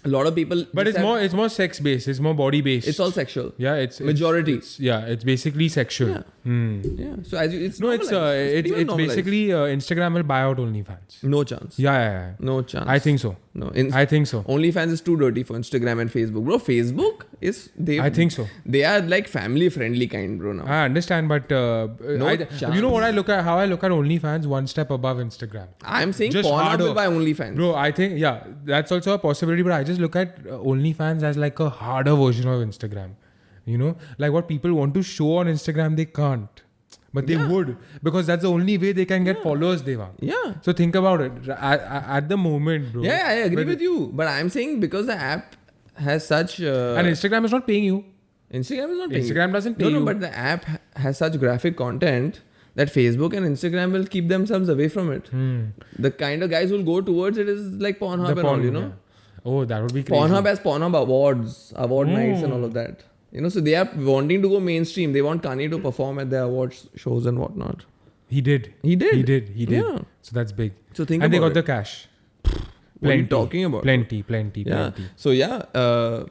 A lot of people. But it's more sex based. It's more body based. It's all sexual. Yeah, it's majority. It's basically sexual. Yeah. Yeah. So it's it's basically Instagram will buy out OnlyFans. No chance. Yeah. No chance. I think so. No. I think so. OnlyFans is too dirty for Instagram and Facebook, bro. Facebook is I think so. They are like family friendly kind, bro. Now. I understand, but chance. you know what I look at? How I look at OnlyFans, one step above Instagram. I'm saying Just Pornhub harder. will buy OnlyFans. Bro, I think that's also a possibility. But I just look at OnlyFans as like a harder version of Instagram. Like what people want to show on Instagram, they can't. But they would, because that's the only way they can get followers they want. Yeah. So think about it. At the moment, bro. Yeah, I agree with you. But I'm saying because the app has such... and Instagram is not paying you. Instagram is not paying Instagram doesn't pay you. No, but the app has such graphic content that Facebook and Instagram will keep themselves away from it. The kind of guys who will go towards it is like Pornhub and all, yeah. Oh, that would be crazy. Pornhub has Pornhub award nights and all of that. So they are wanting to go mainstream. They want Kanye to perform at their awards shows and whatnot. He did. Yeah. So that's big. So think and about they got it. the cash. What are you talking about? Plenty. Yeah. So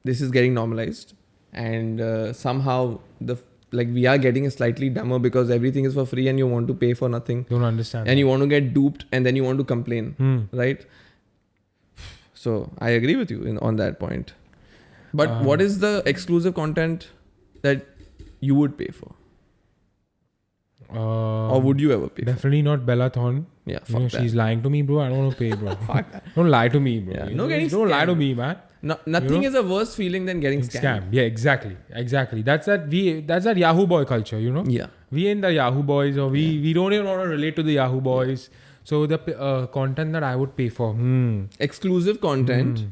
this is getting normalized, and somehow the like we are getting slightly dumber because everything is for free and you want to pay for nothing. Don't understand. And you want to get duped and then you want to complain, right? So I agree with you on that point. But what is the exclusive content that you would pay for? Or would you ever pay Definitely not Bella Thorne. for? Yeah, You fuck know, that. she's lying to me, bro. I don't want to pay, bro. Fuck that. Don't lie to me, bro. Yeah, You no know, getting don't lie to scammed. me, man. No, nothing know? is a worse feeling than getting scammed. Yeah, exactly. That's that Yahoo boy culture, you know. Yeah. We ain't the Yahoo boys, or we don't even want to relate to the Yahoo boys. So the content that I would pay for, Exclusive content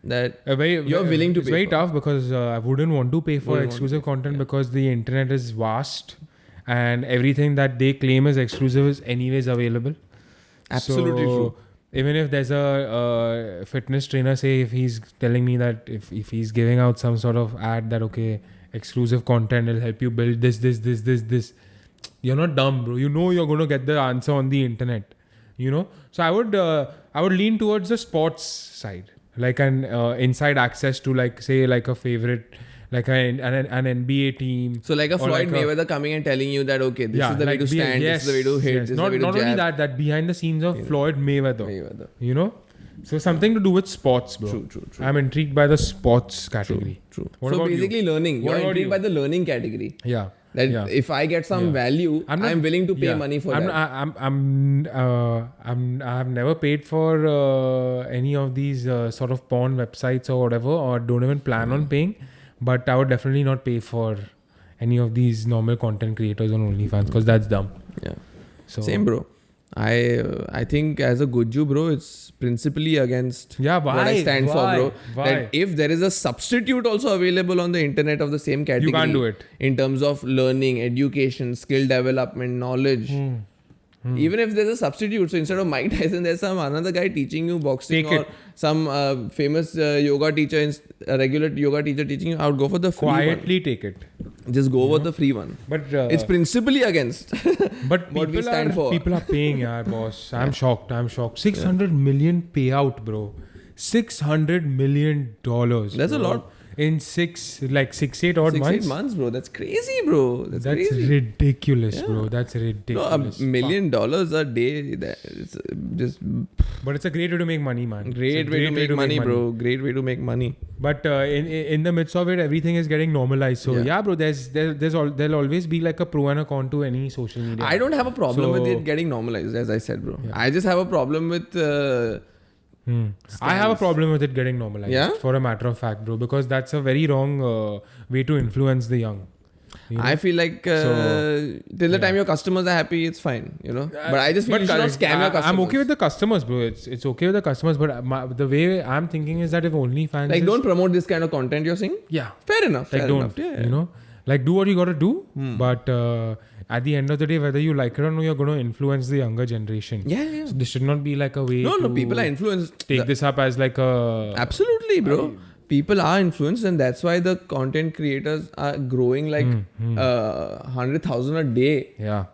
that you're willing to it's pay very for. tough because I wouldn't want to pay for Wouldn't want exclusive content because the internet is vast and everything that they claim is exclusive is anyways available. Absolutely So, true. Even if there's a fitness trainer, say if he's telling me that if he's giving out some sort of ad that okay, exclusive content will help you build this, you're not dumb, bro. You know you're going to get the answer on the internet, you know. So I would lean towards the sports side, like an inside access to like say like a favorite, like an NBA team. So like a or Floyd like Mayweather coming and telling you that okay, this is the way like to stand, this is the way to hit, this is the way to Not only jab. that behind the scenes of Floyd Mayweather, you know. So something to do with sports, bro. True. I'm intrigued by the sports category. True. What So about you? basically learning. What You're about intrigued you? by the learning category. Yeah. That Yeah. if I get some value, I'm willing to pay money for that. I have never paid for any of these sort of porn websites or whatever, or don't even plan on paying. But I would definitely not pay for any of these normal content creators on OnlyFans because that's dumb. Yeah. So Same, bro. I think as a good Jew, bro, it's principally against Yeah, what I stand for, bro. Why? That if there is a substitute also available on the internet of the same category, You can't do it. in terms of learning, education, skill development, knowledge. Even if there's a substitute, so instead of Mike Tyson, there's some another guy teaching you boxing Take or it. some famous yoga teacher, a regular yoga teacher teaching you. I would go for the free Quietly take it. one. Just go with the free one. But It's principally against. But what we people stand for. People are paying, yaar, boss. I'm shocked. 600 million payout, bro. $600 million. That's a bro. lot. In 6-8 odd 6-8 months. months, bro. That's crazy, bro. That's crazy. Ridiculous, bro. That's No, ridiculous. $1 million a day. It's just But it's a great way to make money, man. It's a great way to make money, bro. Great way to make money. But in the midst of it, everything is getting normalized. So yeah, bro. There'll always be like a pro and a con to any social media. I don't have a problem with So- it getting normalized, as I said, bro. I just have a problem with. I have a problem with it getting normalized. Yeah? For a matter of fact, bro, because that's a very wrong way to influence the young. You know? I feel like till the time your customers are happy, it's fine, you know. But I just feel you should not scam your customers. I'm okay with the customers, bro. It's okay with the customers, but the way I'm thinking is that if OnlyFans like is, don't promote this kind of content. You're saying yeah, fair enough. like Fair don't enough. Yeah. you know, like do what you gotta do, but at the end of the day, whether you like it or not, you're gonna influence the younger generation. Yeah. So this should not be like a way. No, to people are influenced. take this up as like a Absolutely, bro. People are influenced, and that's why the content creators are growing like 100,000 a day. yeah.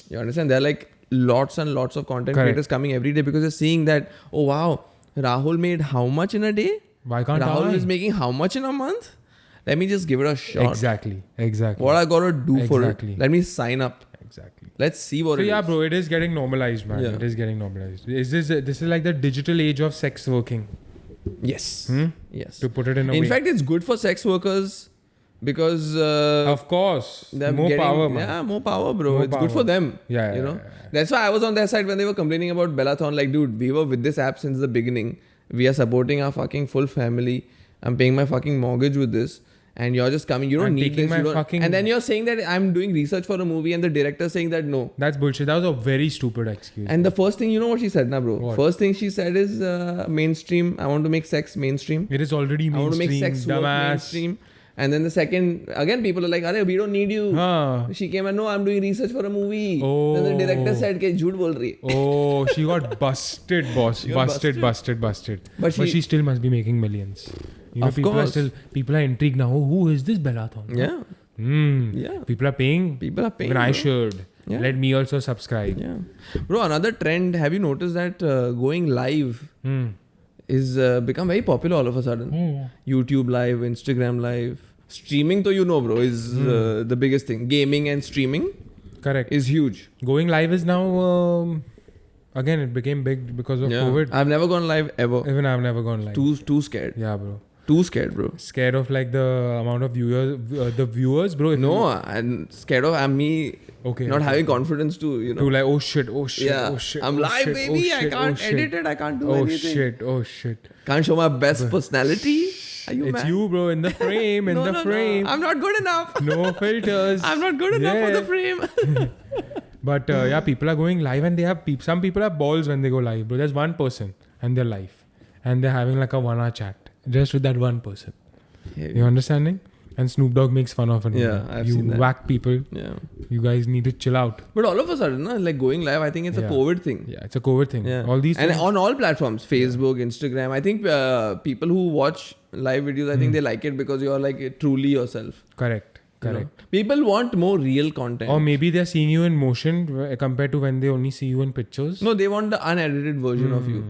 You understand? There are like lots and lots of content Correct. creators coming every day because they're seeing that, oh wow, Rahul made how much in a day? Why can't Rahul I? is making how much in a month? Let me just give it a shot. Exactly. What I gotta do for Exactly. it? Let me sign up. Exactly. Let's see what So it yeah, is. bro, it is getting normalized, man. Yeah. It is getting normalized. This is like the digital age of sex working, Yes. Yes. to put it in a way. In fact, it's good for sex workers because of course, they're more getting, power, man. Yeah, more power, bro. More It's power. good for them. Yeah, you yeah, know. yeah. That's why I was on their side when they were complaining about Bellathon. Like, dude, we were with this app since the beginning. We are supporting our fucking full family. I'm paying my fucking mortgage with this. And you're just coming. You don't I'm need taking this. my You don't, fucking- and then you're saying that I'm doing research for a movie, and the director saying that no. That's bullshit. That was a very stupid excuse. And the first thing, you know what she said, na, bro? What? First thing she said is mainstream. I want to make sex mainstream. It is already I want to make mainstream, sex work dumbass. mainstream. And then the second, again, people are like, "Arey, we don't need you." Huh. She came and no, I'm doing research for a movie. Oh. Then the director said, "Ke jhoot bol rahi hai." Oh, she got busted, boss. She got Busted. But But she- she still must be making millions. You know, Of people course. people are intrigued now. Oh, who is this Bellathon? Yeah, yeah. People are paying. People are paying. Even I bro. should. Yeah. Let me also subscribe. Yeah, bro. Another trend. Have you noticed that going live is become very popular all of a sudden? YouTube Live, Instagram Live, Streaming, though, bro, is the biggest thing. Gaming and streaming Correct. is huge. Going live is now again it became big because of COVID. I've never gone live ever. Even I've never gone live. Too scared. Yeah, bro. Too scared, bro. Scared of like the amount of viewers, bro. If No, I'm scared of me not having confidence to, To like, oh shit. Yeah. Oh shit. I'm oh live, shit, baby. oh shit, I can't oh shit. edit it. I can't do anything. Oh shit. Can't show my best personality. Are you It's mad? you, bro, in the frame, No, frame. I'm not good enough. No filters. I'm not good enough for the frame. But yeah, people are going live and they have some people have balls when they go live, bro. There's one person and they're live and they're having like a 1 hour chat just with that one person. You understanding? And Snoop Dogg makes fun of it. Yeah, I've you seen that. whack people. Yeah. You guys need to chill out. But all of a sudden, like going live, I think it's a Yeah. COVID thing. Yeah, it's a COVID thing. Yeah. All these and things. on all platforms, Facebook, Instagram. I think people who watch live videos, I think they like it because you're like truly yourself. Correct. you know. People want more real content. Or maybe they're seeing you in motion compared to when they only see you in pictures. No, they want the unedited version of you.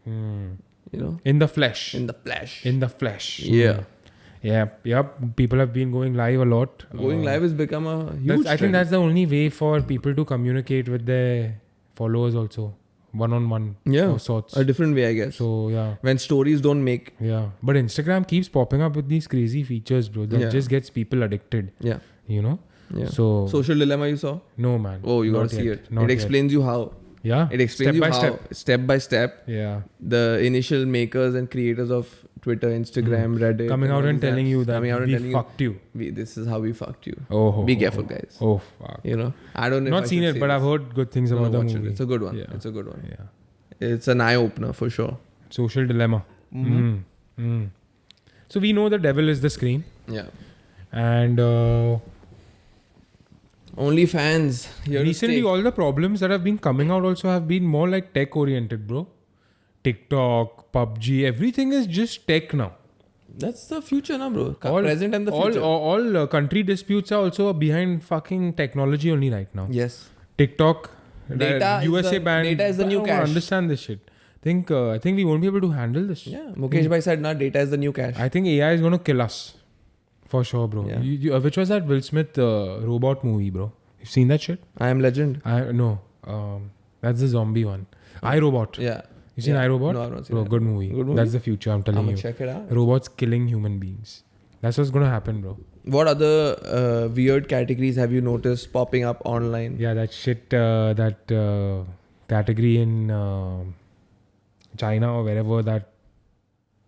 You know, In the flesh. in the flesh. In the flesh. Yeah. Yep. People have been going live a lot. Going live has become a huge I think trend. that's the only way for people to communicate with their followers also. One-on-one of sorts. a different way, I guess. So, yeah. When stories don't make. Yeah. But Instagram keeps popping up with these crazy features, bro. That just gets people addicted. Yeah. You know? Yeah. So, Social Dilemma you saw? no, man. Oh, you Not gotta see yet. it. Not It yet. explains you how. Yeah. It explains Step by you how. Step by step. Yeah. The initial makers and creators of Twitter, Instagram, Reddit. Coming out all and these telling apps, you that coming out and we telling fucked you. This is how we fucked you. Oh. Be careful, guys. Oh, fuck. You know, I don't know. Not if I seen should it, say but this. I've heard good things No, about the watch movie. it. It's a good one. Yeah. It's a good one. Yeah. It's an eye opener for sure. Social dilemma. So we know the devil is the screen. Yeah. And OnlyFans. Here to recently, stay. all the problems that have been coming out also have been more like tech oriented, bro. TikTok, PUBG, everything is just tech now. That's the future, now, bro. Present and the future. All country disputes are also behind fucking technology only right now. Yes. TikTok, Data is USA the- ban. data is the new I don't cash. understand this shit. I think we won't be able to handle this. Yeah. Mukesh Bhai said, "Nah, data is the new cash." I think AI is going to kill us. For sure, bro. Yeah. Which was that Will Smith robot movie, bro? You've seen that shit? I Am Legend. No. That's the zombie one. iRobot. Yeah. You seen iRobot? No, I've not seen Bro, it. good movie. Good movie? That's the future, I'm telling I'm you. gonna check it out. Robots killing human beings. That's what's going to happen, bro. What other weird categories have you noticed popping up online? Yeah, that shit, that category in China or wherever that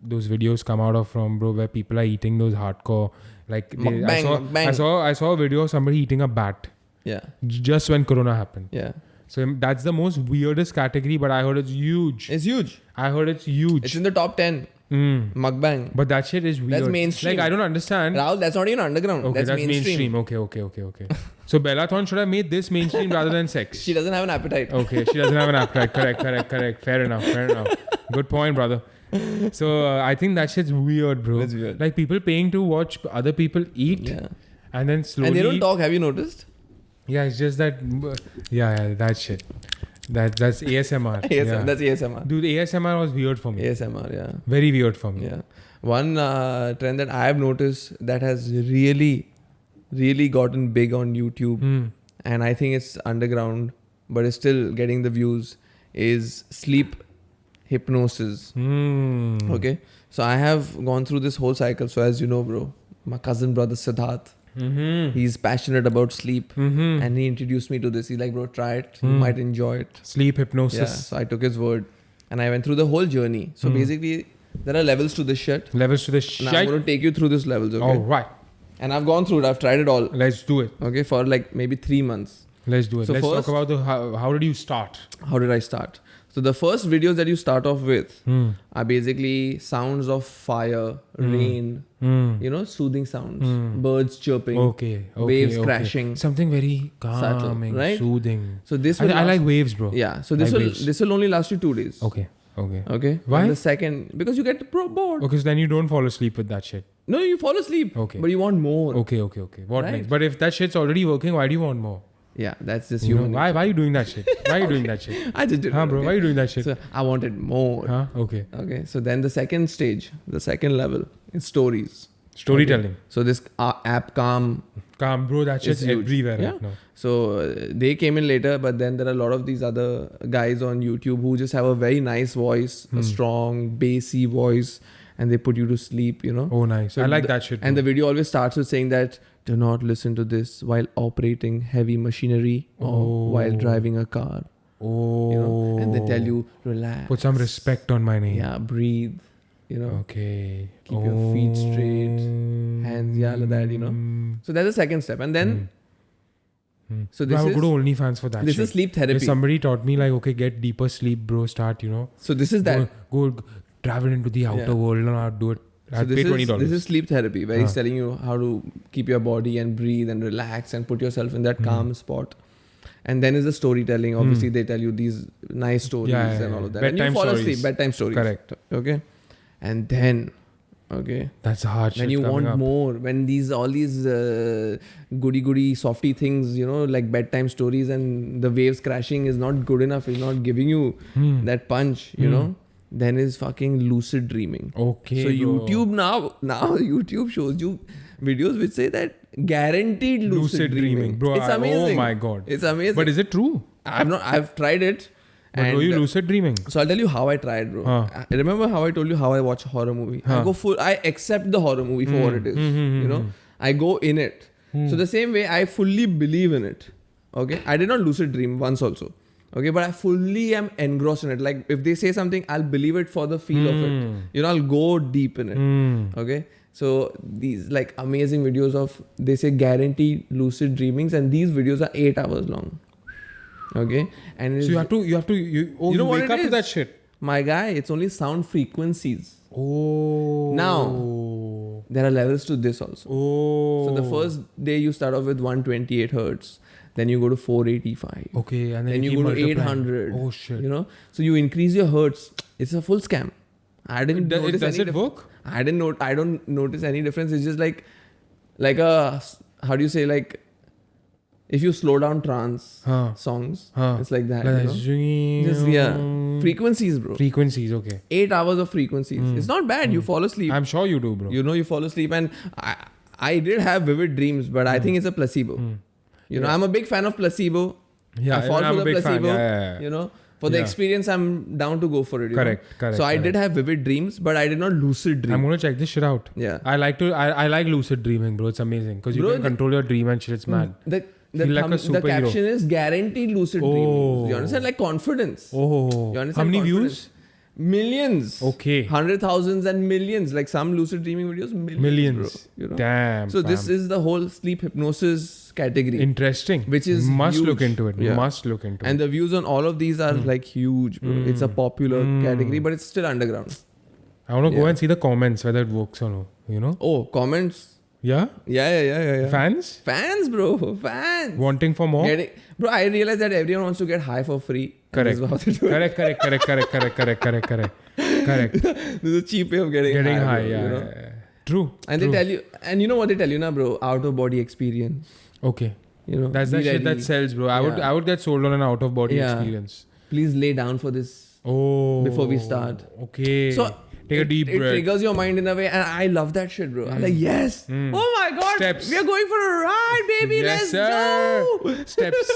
those videos come out of from, bro, where people are eating those hardcore, like Mukbang. I saw a video of somebody eating a bat Yeah. just when Corona happened. Yeah. So that's the most weirdest category, but I heard it's huge. It's huge. I heard it's huge. It's in the top 10. Mukbang. But that shit is weird. That's mainstream. Like, I don't understand. Rahul, that's not even underground. Okay, that's mainstream. Okay. So Bellathon should have made this mainstream rather than sex. She doesn't have an appetite. Okay, she doesn't have an appetite. Correct. Fair enough. Good point, brother. So I think that shit's weird, bro. It's weird. Like people paying to watch other people eat, Yeah. and then slowly. And they don't talk. Have you noticed? Yeah, it's just that. Yeah, that shit. That's ASMR. Yeah. That's ASMR. Dude, ASMR was weird for me. ASMR, yeah. Very weird for me. Yeah. One trend that I have noticed that has really, really gotten big on YouTube, and I think it's underground, but it's still getting the views, is sleep hypnosis. Okay. So I have gone through this whole cycle. So as you know, bro, my cousin brother Siddharth, he's passionate about sleep, and he introduced me to this. He's like, bro, try it. You might enjoy it. Sleep hypnosis. Yeah. So I took his word, and I went through the whole journey. So basically, there are levels to this shit. Levels to the And shit. I'm going to take you through these levels, okay? All right. And I've gone through it. I've tried it all, Let's do it. okay, for like maybe 3 months. Let's do it. So Let's first- talk about how did you start? How did I start? So the first videos that you start off with are basically sounds of fire, rain, you know, soothing sounds, birds chirping, Okay. waves crashing. Something very calming, right? soothing. So this I will like last- waves, bro. Yeah. So Like waves. this will only last you 2 days. Okay. Okay. Why? And the second, because you get bored. Okay, so then you don't fall asleep with that shit. No, you fall asleep. Okay. But you want more. Okay. What Right. next? But if that shit's already working, why do you want more? Yeah, that's just You know, human. why are you doing that shit? Why are you doing that shit? I just did. Huh, it, bro? okay? Why are you doing that shit? So I wanted more. Huh? Okay. Okay, so then the second stage, the second level is stories. Storytelling. So this app Calm. Calm, bro. That shit's huge. everywhere Yeah. right now. So they came in later, but then there are a lot of these other guys on YouTube who just have a very nice voice, a strong bassy voice, and they put you to sleep. You know. Oh, nice. So I like the- that shit. And bro. the video always starts with saying that do not listen to this while operating heavy machinery or while driving a car. Oh. You know, and they tell you relax. Put some respect on my name. Yeah, breathe. You know, Okay. Keep your feet straight, hands, yeah, like that. You know. So that's the second step, and then so Bro, this I would is go to OnlyFans for that this shit. is sleep If therapy. somebody taught me like, okay, get deeper sleep, bro. Start, you know. So this is that. Go travel into the outer Yeah. world and I'll do it. So I'd pay $20. this is sleep therapy, where he's telling you how to keep your body and breathe and relax and put yourself in that calm spot. And then is the storytelling. Obviously, they tell you these nice stories Yeah, and all of that. bedtime and you fall stories. asleep. Bedtime stories. Correct. Okay. And then, okay, That's a hard shit. when you coming want up. more, when all these goody softy things, you know, like bedtime stories and the waves crashing is not good enough, is not giving you that punch, you know, then is fucking lucid dreaming. Okay. So bro. YouTube now YouTube shows you videos which say that guaranteed lucid dreaming. Bro, It's amazing. Oh my god. It's amazing. But is it true? I've tried it. But were you lucid dreaming? So I'll tell you how I tried, bro. Huh. I remember how I told you how I watch a horror movie. I accept the horror movie for what it is. You know, I go in it. So the same way I fully believe in it. Okay, I did not lucid dream once also. Okay, but I fully am engrossed in it. Like if they say something, I'll believe it for the feel of it. You know, I'll go deep in it. Okay. So these like amazing videos of, they say guaranteed lucid dreamings, and these videos are 8 hours long. Okay, and So you know You know what wake it up to is? that shit. My guy, it's only sound frequencies. Oh. Now, there are levels to this also. Oh. So the first day you start off with 128 hertz, then you go to 485. Okay, and Then you keep go to multiplying. 800. Oh shit. You know, so you increase your hertz. It's a full scam. I didn't notice Does any it work? I don't notice any difference. It's just like a, how do you say, like if you slow down trance songs, it's like that. You know? Just frequencies, bro. Frequencies, okay. 8 hours of frequencies. It's not bad. You fall asleep. I'm sure you do, bro. You know, you fall asleep, and I did have vivid dreams, but I think it's a placebo. You know, I'm a big fan of placebo. Yeah, I fall I'm for a the big fan. placebo. Yeah. You know, for the Yeah. experience, I'm down to go for it. You Correct, know? correct, So I correct. did have vivid dreams, but I did not lucid dream. I'm gonna check this shit out. Yeah. I like lucid dreaming, bro. It's amazing because you Bro, can control your dream and shit. It's mad. The Feel like a the superhero. caption is guaranteed lucid dreaming. You understand? Like confidence. Oh. You understand? How many Confidence. views? Millions. Okay. 100,000s and millions. Like some lucid dreaming videos, millions. Millions. Bro, you know? Damn. So this fam. is the whole sleep hypnosis category. interesting. which is must huge. look into it. Yeah. Must look into And it. the views on all of these are like huge, bro. It's a popular category, but it's still underground. I want to go Yeah. and see the comments whether it works or no. You know? Oh, comments. Yeah. Yeah. Fans Fans, bro. Fans. wanting for more. Bro, I realize that everyone wants to get high for free. Correct. This is how they do it. Correct. This is a cheap way of getting high. bro, Yeah. you know? Yeah. True. And true. they tell you, and you know what they tell you now, bro? Out of body experience. Okay. You know, That's be the shit that ready. sells, bro. Yeah. I would get sold on an out of body Yeah. experience. Please lay down for this Oh. before we start. Okay. So take a deep it breath. triggers your mind in a way, and I love that shit, bro. I'm like, yes. Oh my god, Steps. we are going for a ride, baby. Yes, Let's sir. go.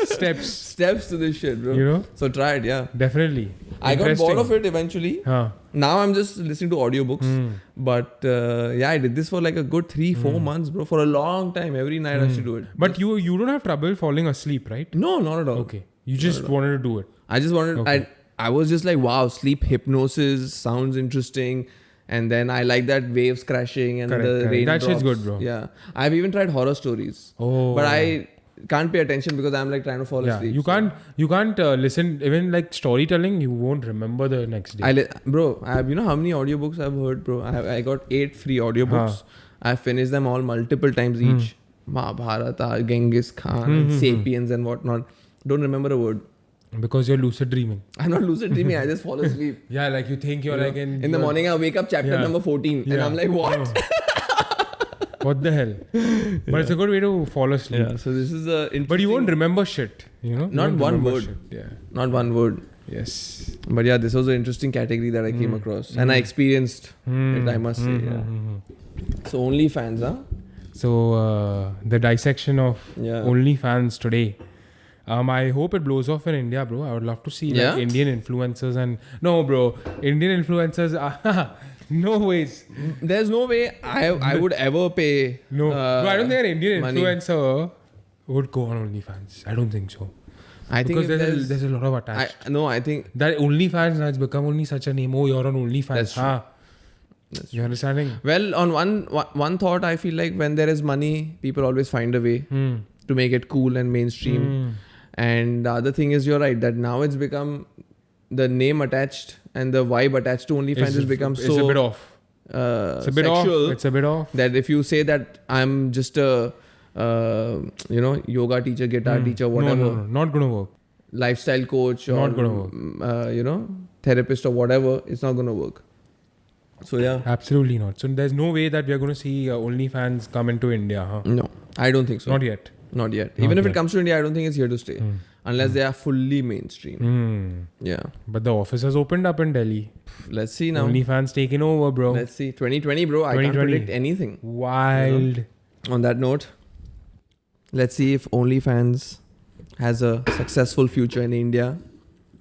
Steps. Steps to this shit, bro. You know? So try it, yeah. Definitely. I got bored Interesting. of it eventually. Huh. Now I'm just listening to audiobooks. But yeah, I did this for like a good 3-4 months, bro. For a long time. Every night I used to do it. But you don't have trouble falling asleep, right? No, not at all. Okay. You just wanted to do it. I just wanted. Okay. I was just like, wow, sleep hypnosis sounds interesting, and then I like that waves crashing and Correct, the correct. rain. That shit's good, bro. Yeah, I've even tried horror stories, Oh. but I can't pay attention because I'm like trying to fall Yeah. asleep. You can't listen even like storytelling. You won't remember the next day. Bro, you know how many audiobooks I've heard, bro? I got 8 free audiobooks. I finished them all multiple times each. Mahabharata, Genghis Khan, Sapiens, and whatnot. Don't remember a word. Because you're lucid dreaming. I'm not lucid dreaming. I just fall asleep. Yeah, like you think you're You know? like in the you're- morning, I wake up chapter Yeah. number 14, and Yeah. I'm like, what? What the hell? But it's a good way to fall asleep. Yeah. So this is a. But you won't remember shit. You know. You Not won't one remember word. shit. Yeah. Not one word. Yes. But yeah, this was an interesting category that I came across, and I experienced it, I must say. Yeah. So OnlyFans, huh? So the dissection of Yeah. OnlyFans today. I hope it blows off in India, bro. I would love to see Yeah? like Indian influencers and no, bro. Indian influencers, no ways. There's no way I would ever pay. No, bro, I don't think an Indian money. influencer would go on OnlyFans. I don't think so. I think Because if there's a lot of attached. I think That OnlyFans has become only such a name. Oh, you're on OnlyFans. That's true. That's you understanding? well, on one thought, I feel like when there is money, people always find a way to make it cool and mainstream. And the other thing is, you're right, that now it's become the name attached and the vibe attached to OnlyFans has become It's a bit off. It's a bit sexual off. It's a bit off. that if you say that I'm just a yoga teacher, guitar teacher, whatever, No, not gonna work. lifestyle coach or Not gonna work. Therapist or whatever, it's not gonna work. So yeah, Absolutely not. So there's no way that we are going to see OnlyFans come into India, huh? no, I don't think so. Not yet. Not yet. Not Even if yet. it comes to India, I don't think it's here to stay unless they are fully mainstream. Yeah, But the office has opened up in Delhi. let's see now. OnlyFans taking over, bro. Let's see. 2020, bro. I can't 2020. predict anything. Wild. On that note, let's see if OnlyFans has a successful future in India.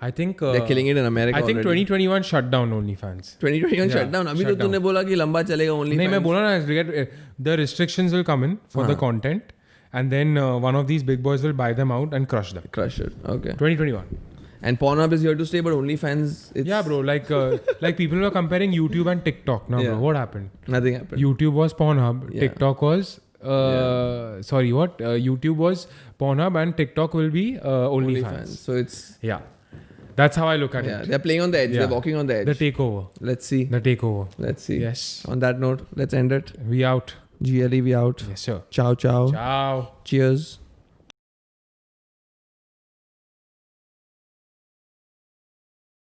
I think They're killing it in America. I think already. 2021 shut down OnlyFans. 2021 Yeah, shut down. अभी shut तो तूने बोला कि लंबा चलेगा OnlyFans. नहीं मैं बोला ना the restrictions will come in for the content and then one of these big boys will buy them out and crush them. Crush it. Okay. 2021. And Pornhub is here to stay, but OnlyFans. It's Yeah, bro. Like people were comparing YouTube and TikTok. Now, Yeah. bro, what happened? Nothing happened. YouTube was Pornhub. Yeah. TikTok was sorry, what? YouTube was Pornhub and TikTok will be OnlyFans. So it's Yeah, that's how I look at yeah. it. They're playing on the edge. Yeah. They're walking on the edge. The takeover. Let's see. The takeover. Let's see. Yes. On that note, let's end it. We out. GLE, we out. Yes, sir. Ciao, ciao. Ciao. Cheers.